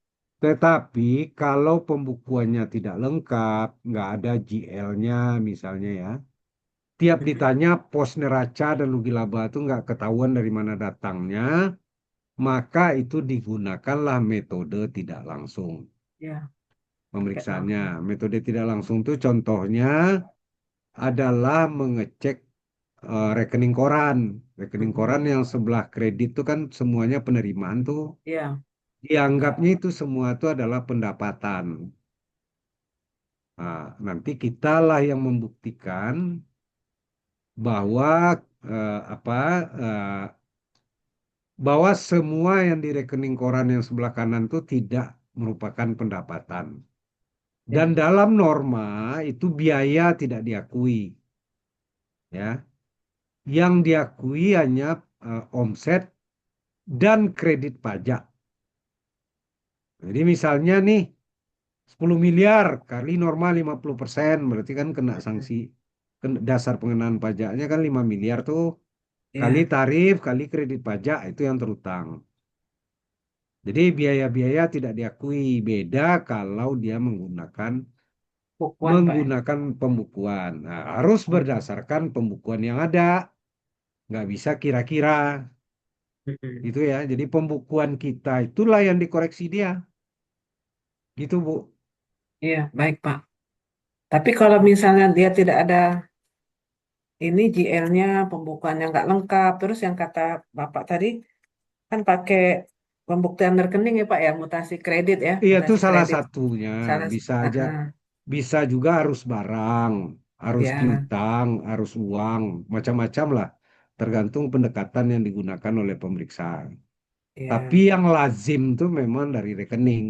Tetapi kalau pembukuannya tidak lengkap, nggak ada GL-nya misalnya ya, tiap ditanya pos neraca dan rugi laba itu nggak ketahuan dari mana datangnya, maka itu digunakanlah metode tidak langsung Ya, pakai pemeriksaannya. langsung. Metode tidak langsung itu contohnya adalah mengecek rekening koran. Rekening koran yang sebelah kredit itu kan semuanya penerimaan tuh. Ya, Dianggapnya itu semua itu adalah pendapatan. Nah, nanti kitalah yang membuktikan bahwa apa eh, bahwa semua yang di rekening koran yang sebelah kanan itu tidak merupakan pendapatan. Dan ya, dalam norma itu biaya tidak diakui, ya. Yang diakui hanya omset dan kredit pajak. Jadi misalnya nih 10 miliar kali norma 50%, berarti kan kena sanksi. Dasar pengenaan pajaknya kan 5 miliar tuh, kali ya, tarif kali kredit pajak itu yang terutang. Jadi biaya-biaya tidak diakui. Beda kalau dia menggunakan bukuan Pak ya. menggunakan pembukuan. Nah, harus Mm-mm. berdasarkan pembukuan yang ada. Nggak bisa kira-kira. Mm-mm. Gitu ya. Jadi pembukuan kita itulah yang dikoreksi dia. Gitu, Bu. Iya, baik Pak. Tapi kalau misalnya dia tidak ada ini GL-nya, pembukuannya nggak lengkap, terus yang kata Bapak tadi kan pakai pembuktian rekening ya Pak ya, mutasi kredit ya, Iya, itu mutasi salah kredit. satunya. Salah, Bisa aja. ah, Bisa juga arus barang, arus ya, piutang, arus uang, macam-macam lah. Tergantung pendekatan yang digunakan oleh pemeriksa. Tapi ya, yang lazim tuh memang dari rekening.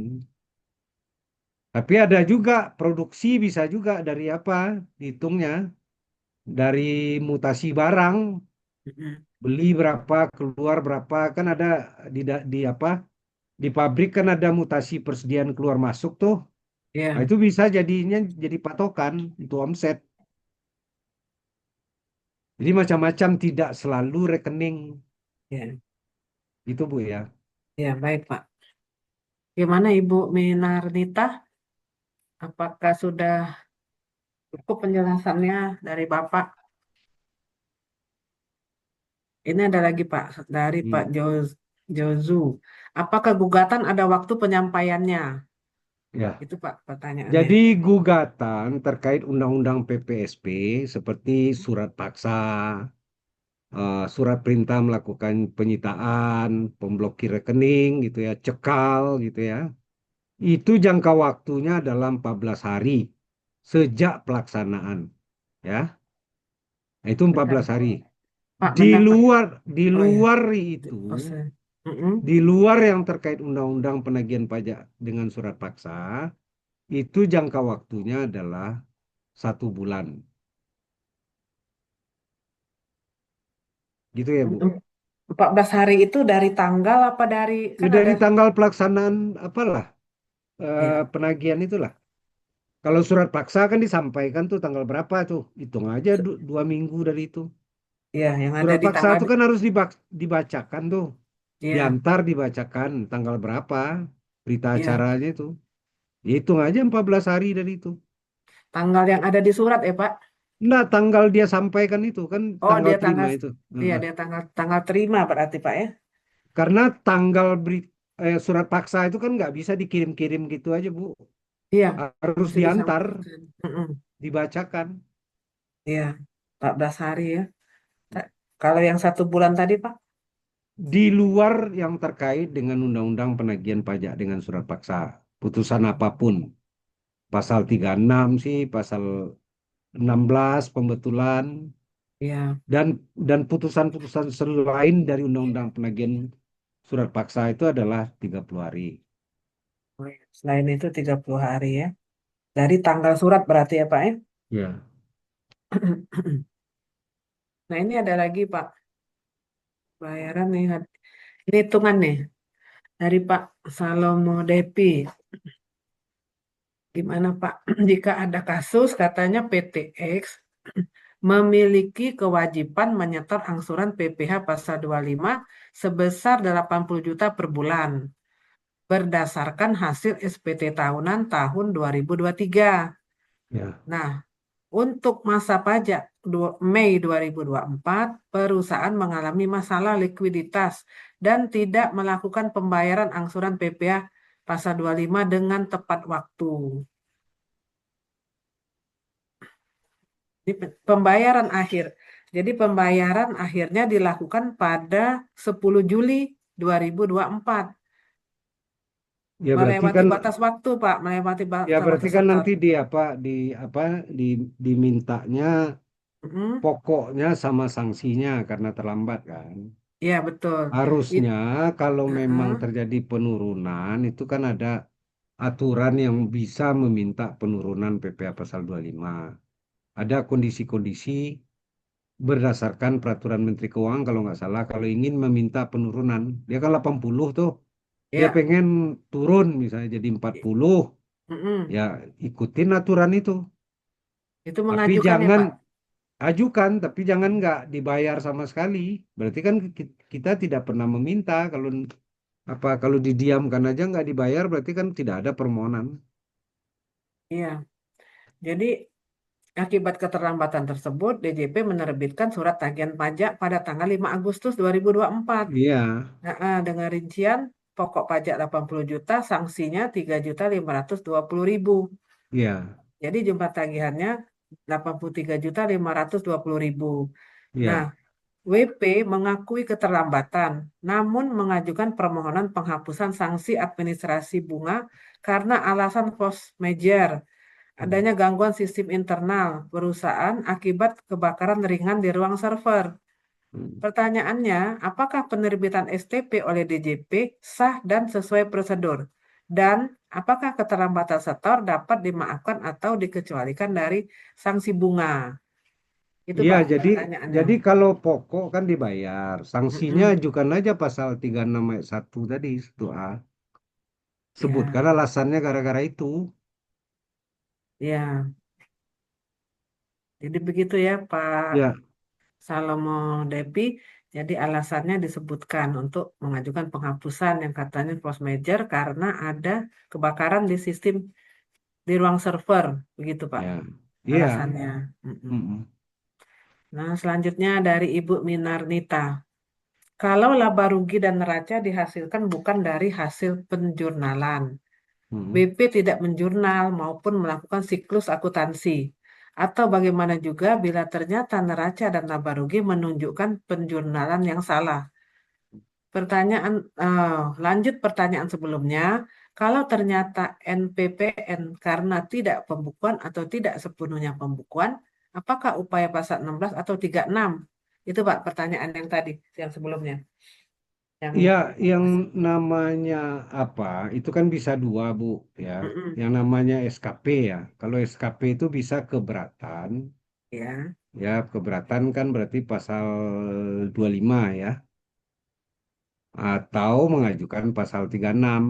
Tapi ada juga produksi bisa juga dari apa? Hitungnya dari mutasi barang, mm-mm. beli berapa, keluar berapa, kan ada di apa? Di pabrik kan ada mutasi persediaan keluar masuk tuh. Nah, Ya, itu bisa jadinya jadi patokan untuk omset. Jadi macam-macam tidak selalu rekening. ya, Itu Bu ya. ya, baik Pak. Gimana Ibu Minarnita? Apakah sudah cukup penjelasannya dari Bapak? Ini ada lagi Pak, dari Pak Hmm. Jozu. Apakah gugatan ada waktu penyampaiannya? Ya. Itu Pak pertanyaannya. Jadi gugatan terkait Undang-Undang PPSP seperti surat paksa, surat perintah melakukan penyitaan, pemblokir rekening gitu ya, cekal gitu ya. Itu jangka waktunya adalah 14 hari sejak pelaksanaan ya. Nah, itu Bentar, 14 hari. Pak Di mendapat. luar di Oh ya, luar itu, oh, mm-mm. di luar yang terkait Undang-Undang Penagihan Pajak dengan surat paksa, itu jangka waktunya adalah 1 bulan. Gitu ya, Bu. 14 hari itu dari tanggal apa dari Ya kan ada dari tanggal pelaksanaan apalah ya, penagihan itulah. Kalau surat paksa kan disampaikan tuh tanggal berapa tuh, hitung aja 2 minggu dari itu. ya yang ada Surat di paksa tanggal itu kan harus dibacakan tuh, ya, diantar dibacakan tanggal berapa berita ya, acaranya itu. Ya, hitung aja 14 hari dari itu. tanggal yang ada di surat ya, Pak. Nah, tanggal dia sampaikan itu kan Oh, tanggal dia terima tanggal itu. iya Heeh. dia tanggal tanggal terima berarti, Pak ya. Karena tanggal surat paksa itu kan nggak bisa dikirim-kirim gitu aja, Bu. Iya, Harus mesti diantar, disampaikan. Mm-mm. dibacakan. Iya, 14 hari ya. Kalau yang 1 bulan tadi, Pak? Di luar yang terkait dengan Undang-Undang Penagihan Pajak dengan surat paksa, putusan apapun, pasal 36 sih, pasal 16 pembetulan, Iya. dan putusan-putusan selain dari Undang-Undang Penagihan surat paksa itu adalah 30 hari. Oh, iya. Selain itu 30 hari ya. Dari tanggal surat berarti ya, Pak ya. Ya. Nah, ini ada lagi, Pak. Bayaran nih. Ini hitungan nih dari Pak Salomo Depi. Gimana Pak? Jika ada kasus katanya PTX memiliki kewajiban menyetor angsuran PPh pasal 25 sebesar 80 juta per bulan. berdasarkan hasil SPT tahunan tahun 2023. Ya. Nah, untuk masa pajak Mei 2024, perusahaan mengalami masalah likuiditas dan tidak melakukan pembayaran angsuran PPh pasal 25 dengan tepat waktu. Jadi pembayaran akhir. Jadi pembayaran akhirnya dilakukan pada 10 Juli 2024. Ya berarti Melewati kan batas waktu, Pak, melewati ya batas waktu berarti kan setor. nanti di dimintanya Mm-mm. pokoknya sama sanksinya karena terlambat kan. Iya, betul. It, Harusnya kalau memang uh-uh. terjadi penurunan itu kan ada aturan yang bisa meminta penurunan PPh pasal 25. Ada kondisi-kondisi berdasarkan peraturan Menteri Keuangan kalau nggak salah kalau ingin meminta penurunan. Dia kan 80 tuh. Dia Ya, pengen turun misalnya jadi 40, mm-mm. ya ikutin aturan itu. Itu Tapi mengajukan ya, jangan Pak. ajukan, tapi jangan nggak dibayar sama sekali. Berarti kan kita tidak pernah meminta kalau didiamkan aja nggak dibayar berarti kan tidak ada permohonan. Iya. Jadi akibat keterlambatan tersebut, DJP menerbitkan surat tagihan pajak pada tanggal 5 Agustus 2024. Iya, Nah, dengan rincian pokok pajak 80 juta, sanksinya 3.520.000. iya, Jadi jumlah tagihannya 83.520.000. Nah, iya. WP mengakui keterlambatan, namun mengajukan permohonan penghapusan sanksi administrasi bunga karena alasan force majeure, Hmm. adanya gangguan sistem internal perusahaan akibat kebakaran ringan di ruang server. Hmm. Pertanyaannya, apakah penerbitan STP oleh DJP sah dan sesuai prosedur? Dan apakah keterlambatan setor dapat dimaafkan atau dikecualikan dari sanksi bunga? Itu Iya, Pak pertanyaannya. jadi kalau pokok kan dibayar, sanksinya Mm-mm. ajukan aja pasal 36 ayat 1 tadi, 1A. Sebutkan Ya, alasannya gara-gara itu. ya. Jadi begitu ya Pak Ya, Salomo Depi. Jadi alasannya disebutkan untuk mengajukan penghapusan yang katanya force majeure karena ada kebakaran di sistem di ruang server, begitu Pak ya, iya. alasannya. Mm-mm. Mm-mm. Nah, selanjutnya dari Ibu Minarnita. Kalau laba rugi dan neraca dihasilkan bukan dari hasil penjurnalan, Mm-mm. BP tidak menjurnal maupun melakukan siklus akuntansi. Atau bagaimana juga bila ternyata neraca dan laba rugi menunjukkan penjurnalan yang salah. Pertanyaan lanjut pertanyaan sebelumnya, kalau ternyata NPPN karena tidak pembukuan atau tidak sepenuhnya pembukuan, apakah upaya pasal 16 atau 36? Itu Pak pertanyaan yang tadi, yang sebelumnya. Yang Ya, yang namanya apa, itu kan bisa dua, Bu, ya. Mm-mm. Yang namanya SKP ya. Kalau SKP itu bisa keberatan, Ya, ya, keberatan kan berarti pasal 25 ya. Atau mengajukan pasal 36.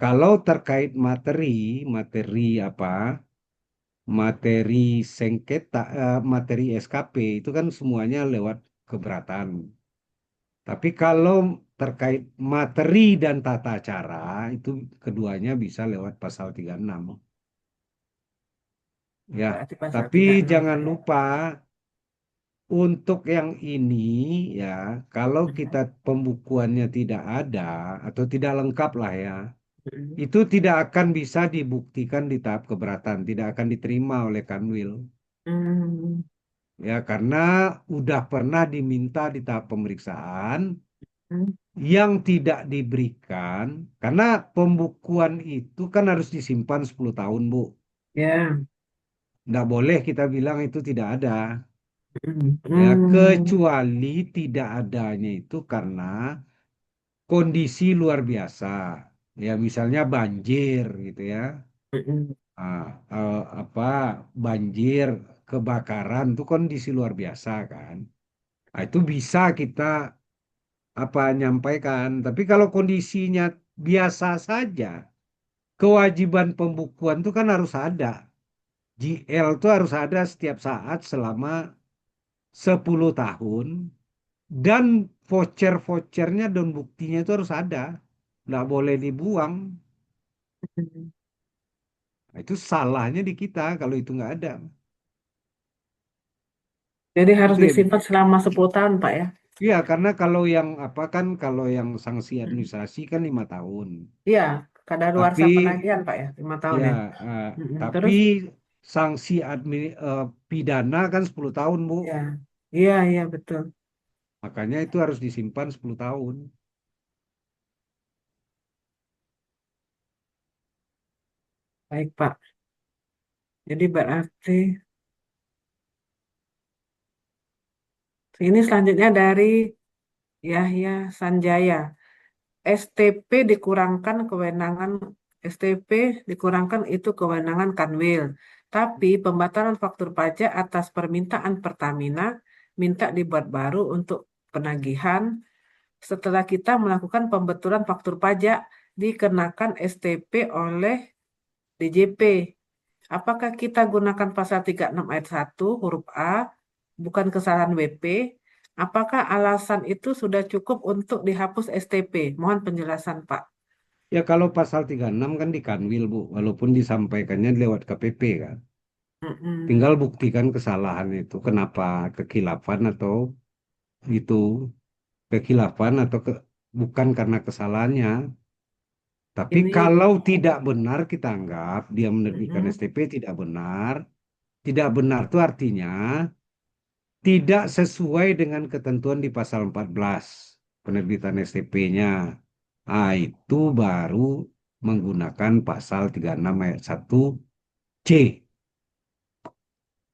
Kalau terkait materi apa? Materi sengketa, materi SKP itu kan semuanya lewat keberatan. Tapi kalau terkait materi dan tata cara itu keduanya bisa lewat pasal 36. Ya, berarti pasal tapi 36 jangan Pak. lupa untuk yang ini ya, kalau kita Mm-mm. pembukuannya tidak ada atau tidak lengkap lah ya, Mm-mm. itu tidak akan bisa dibuktikan di tahap keberatan, tidak akan diterima oleh Kanwil. Hmm. Ya, karena udah pernah diminta di tahap pemeriksaan Hmm. yang tidak diberikan, karena pembukuan itu kan harus disimpan 10 tahun, Bu. Ya. Nggak boleh kita bilang itu tidak ada. Mm. Ya, Hmm. kecuali tidak adanya itu karena kondisi luar biasa. Ya, misalnya banjir gitu ya. Mm-mm. Ah, apa banjir, kebakaran itu kondisi luar biasa kan. Nah, itu bisa kita nyampaikan. Tapi kalau kondisinya biasa saja, kewajiban pembukuan itu kan harus ada. GL itu harus ada setiap saat selama 10 tahun dan voucher-vouchernya dan buktinya itu harus ada. nggak boleh dibuang. Hmm. Nah, itu salahnya di kita kalau itu nggak ada. Jadi harus Itu ya. disimpan selama 10 tahun, Pak ya? Iya, karena kalau yang apa kan, kalau yang sanksi administrasi kan 5 tahun. Iya, kadaluarsa Tapi penagihan, Pak ya, 5 tahun ya, ya. eh, Mm-mm. tapi Terus, sanksi pidana kan 10 tahun, Bu. ya, iya, iya betul. Makanya itu harus disimpan 10 tahun. Baik, Pak. Jadi berarti ini selanjutnya dari Yahya Sanjaya. STP dikurangkan kewenangan STP dikurangkan itu kewenangan Kanwil. Tapi pembatalan faktur pajak atas permintaan Pertamina minta dibuat baru untuk penagihan setelah kita melakukan pembetulan faktur pajak dikenakan STP oleh DJP. Apakah kita gunakan pasal 36 ayat 1 huruf A, bukan kesalahan WP? Apakah alasan itu sudah cukup untuk dihapus STP? Mohon penjelasan, Pak. Ya kalau pasal 36 kan di Kanwil, Bu, walaupun disampaikannya lewat KPP kan. Mm-mm. Tinggal buktikan kesalahan itu. Kenapa kekhilafan atau itu kekhilafan atau bukan karena kesalahannya. Tapi Ini, kalau tidak benar kita anggap dia menerbitkan mm-mm. STP tidak benar. Tidak benar itu artinya tidak sesuai dengan ketentuan di pasal 14 penerbitan STP-nya. Ah, itu baru menggunakan pasal 36 ayat 1 C.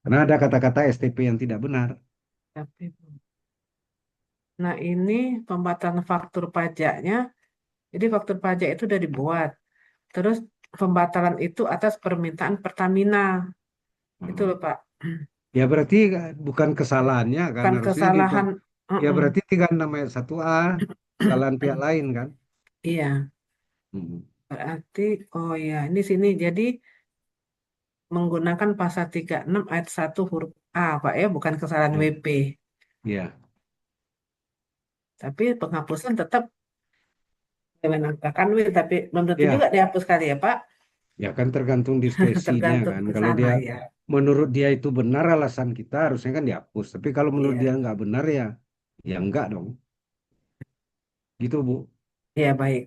Karena ada kata-kata STP yang tidak benar. Tapi- Nah, ini pembatalan faktur pajaknya. Jadi faktur pajak itu udah dibuat. Terus pembatalan itu atas permintaan Pertamina. Itu Hmm. loh, Pak. Ya berarti bukan kesalahannya kan Bukan harusnya kesalahan. ya Mm-mm. berarti 36 ayat 1A kesalahan pihak lain kan. Iya, Hmm. berarti, oh ya, ini sini. Jadi menggunakan pasal 36 ayat 1 huruf A, Pak ya, bukan kesalahan Ya, WP. ya, Tapi penghapusan tetap menangkan Will, tapi belum tentu juga ya, dihapus kali ya, Pak. ya kan tergantung diskresinya Tergantung kan. ke Kalau sana dia ya. menurut dia itu benar alasan kita harusnya kan dihapus. Tapi kalau menurut dia Iya, nggak benar ya, ya enggak dong. Gitu Bu. iya baik.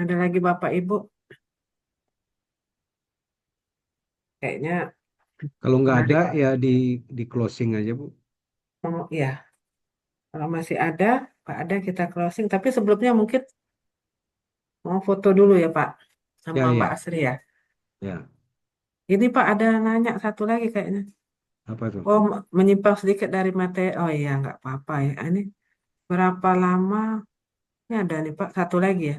Ada lagi Bapak Ibu? Kayaknya Kalau nggak ada menarik. ya di closing aja Bu. Oh, ya, kalau masih ada, Pak ada kita closing. Tapi sebelumnya mungkin mau foto dulu ya, Pak, sama Ya, Mbak ya, Asri ya. ya. Ini Pak ada nanya satu lagi kayaknya. Apa tuh? Oh, menyimpang sedikit dari materi. Oh iya, nggak apa-apa ya. Ini berapa lama? Ini ada nih Pak, satu lagi ya.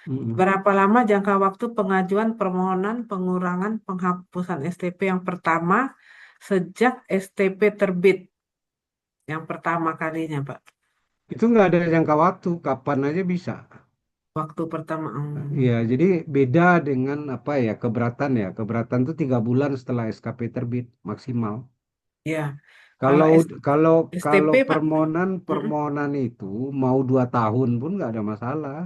Mm-mm. Berapa lama jangka waktu pengajuan permohonan pengurangan penghapusan STP yang pertama sejak STP terbit yang pertama kalinya, Pak? Itu nggak ada jangka waktu, kapan aja bisa. Waktu pertama. Ya, jadi beda dengan apa ya keberatan ya. Keberatan itu 3 bulan setelah SKP terbit maksimal. Ya, kalau Kalau kalau STP, kalau Pak. permohonan Mm-mm. permohonan itu mau 2 tahun pun nggak ada masalah,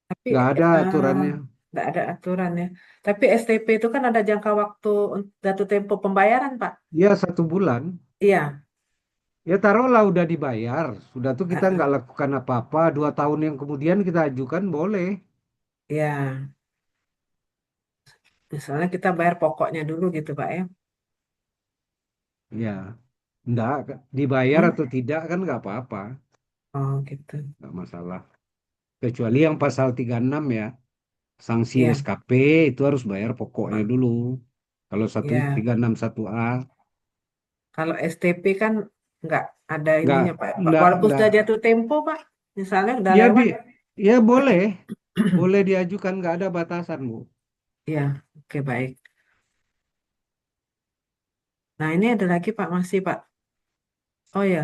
Tapi nggak ada eh, aturannya. nggak ada aturan ya. Tapi STP itu kan ada jangka waktu jatuh tempo pembayaran, Pak. Ya 1 bulan. Iya. Ya taruhlah udah dibayar, sudah tuh kita Heeh. nggak lakukan apa-apa. 2 tahun yang kemudian kita ajukan boleh. Ya, misalnya kita bayar pokoknya dulu gitu, Pak ya. Ya, nggak dibayar Hmm? atau tidak kan nggak apa-apa, Oh, gitu. nggak masalah. Kecuali yang pasal 36 ya. Sanksi Ya, SKP itu harus bayar pokoknya dulu. Kalau ya. 1361A Kalau STP kan nggak ada nggak ininya, Pak. nggak Walaupun nggak sudah jatuh tempo, Pak. Misalnya udah ya lewat. ya boleh boleh diajukan nggak ada batasan Bu. Ya, oke baik. Nah, ini ada lagi, Pak, masih, Pak. Oh ya,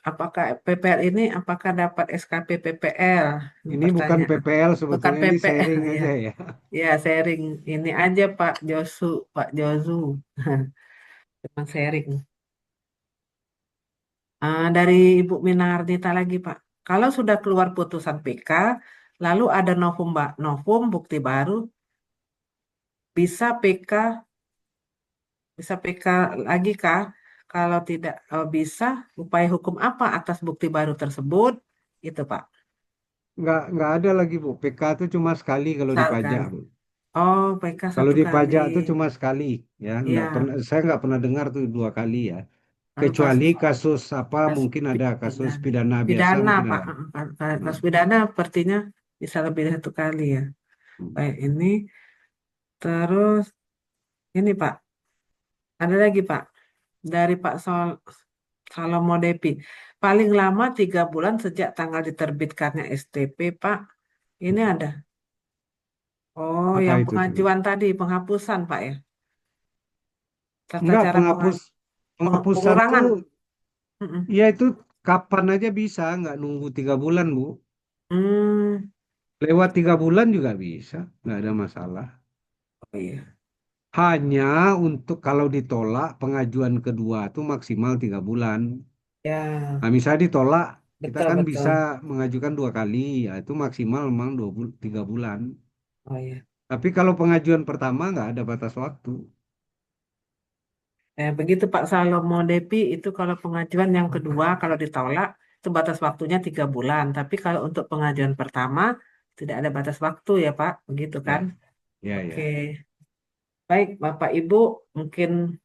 apakah PPL ini apakah dapat SKP PPL? Ini Ini bukan pertanyaan. PPL Bukan sebetulnya ini PPL sharing ya. aja ya. Ya, sharing ini aja Pak Josu, Pak Jozu. Cuma sharing. Dari Ibu Minardita lagi Pak. Kalau sudah keluar putusan PK, lalu ada novum bukti baru, bisa PK bisa PK lagi kah? Kalau tidak bisa, upaya hukum apa atas bukti baru tersebut? Itu Pak. Nggak ada lagi Bu. PK itu cuma sekali kalau di pajak Misalkan, Bu. oh PK Kalau satu di kali, pajak itu cuma sekali ya. Nggak ya pernah, saya nggak pernah dengar tuh dua kali ya. kalau Kecuali kasus kasus apa kasus mungkin ada kasus pidana, pidana biasa pidana mungkin Pak. ada. Hmm. Kasus pidana sepertinya bisa lebih dari satu kali ya. Baik ini, terus ini Pak, ada lagi Pak dari Pak Salomo Depi. Paling lama 3 bulan sejak tanggal diterbitkannya STP Pak. Ini ada. Oh, Apa yang itu tuh? pengajuan tadi, penghapusan, Pak ya. Tata Enggak, cara penghapusan tuh pengurangan. Mm-mm. ya itu kapan aja bisa, nggak nunggu 3 bulan Bu. Hmm, Lewat 3 bulan juga bisa, nggak ada masalah. oh iya. Hanya untuk kalau ditolak pengajuan kedua itu maksimal 3 bulan. Ya, Nah, misalnya ditolak, kita betul kan bisa betul. mengajukan 2 kali, ya itu maksimal memang 3 bulan. Oh iya. Tapi kalau pengajuan pertama nggak ada batas waktu. Begitu Pak Salomo Depi itu kalau pengajuan yang kedua kalau ditolak itu batas waktunya 3 bulan. Tapi kalau untuk pengajuan pertama tidak ada batas waktu ya Pak, begitu kan? Ya, ya, Oke, ya, baik Bapak Ibu, mungkin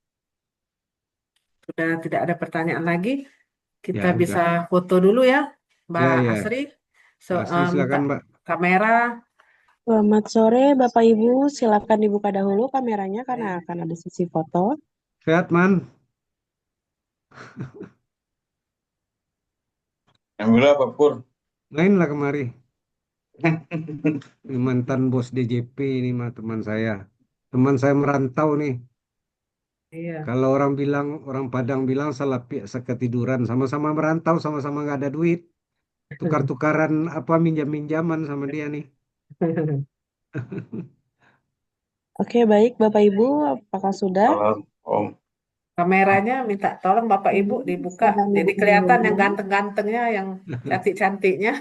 sudah tidak ada pertanyaan lagi. Kita ya bisa udah. foto dulu ya, Mbak Ya, ya. Asri. Asli Minta silakan Mbak. kamera. Selamat sore Bapak Ibu, silakan dibuka dahulu kameranya karena akan ada sesi foto. Sehat Man. Alhamdulillah Pak Pur. Mainlah kemari. Ini mantan bos DJP ini mah teman saya. Teman saya merantau nih. Iya. Kalau orang Padang bilang salah seketiduran, sama-sama merantau, sama-sama nggak ada duit. Tukar-tukaran apa minjam-minjaman sama dia nih. Oke, baik Bapak Ibu, apakah sudah? Salam Om. Kameranya minta tolong Bapak Ibu dibuka. Silahkan Jadi dibuka kelihatan yang dulu. ganteng-gantengnya, yang cantik-cantiknya.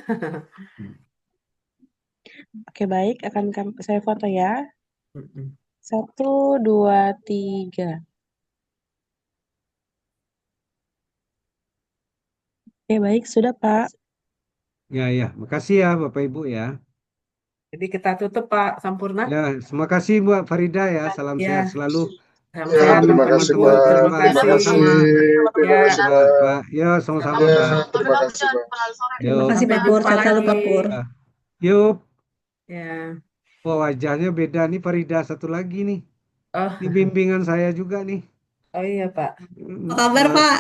Oke, baik, akan saya foto ya. Mm-mm. 1, 2, 3. Oke, baik, sudah Pak. Ya, ya. Makasih ya Bapak Ibu ya. Jadi kita tutup Pak Sampurna. Ya, terima kasih Mbak Farida ya. Salam sehat Ya, selalu. salam Ya, sehat terima Bapak kasih Ibu. Teman-teman Pak. Terima Palembang, Terima kasih. kasih. sama-sama. Terima Ya, kasih Ya, Pak. Pak. Yo, sama-sama Ya, Pak. terima kasih Pak. Yo, Makasih sampai Pak Pur, jumpa sehat selalu lagi. Pak Pur. ya. Yuk. Ya. Wah, wajahnya beda nih Farida satu lagi nih. Oh, Ini bimbingan saya juga nih. oh iya Pak. Apa kabar Ma- Pak?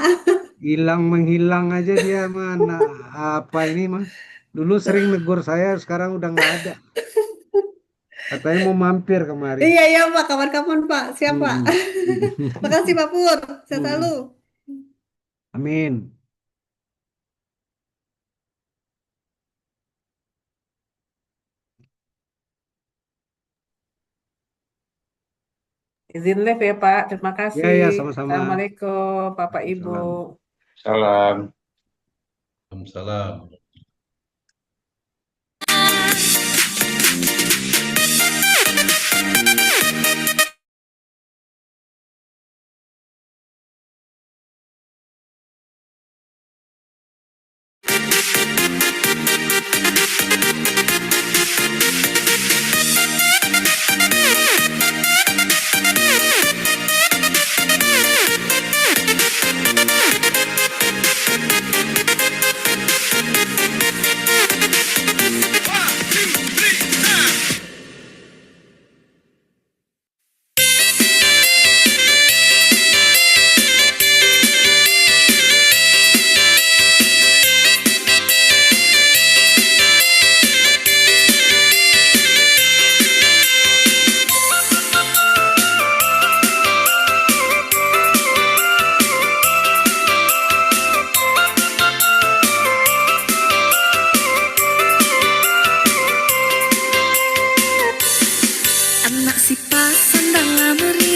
Hilang menghilang aja dia mana apa ini mah. Dulu sering negur saya, sekarang udah nggak ada. Katanya mau mampir kemari. Iya iya Pak, kapan-kapan Pak, siap Pak. Mm-mm. Makasih Pak Pur, sehat selalu. Mm. Amin. Izin live ya Pak. Terima Ya, kasih. ya, sama-sama. Assalamualaikum Bapak Ibu. Salam. Salam. Salam. Anak si pasandang meri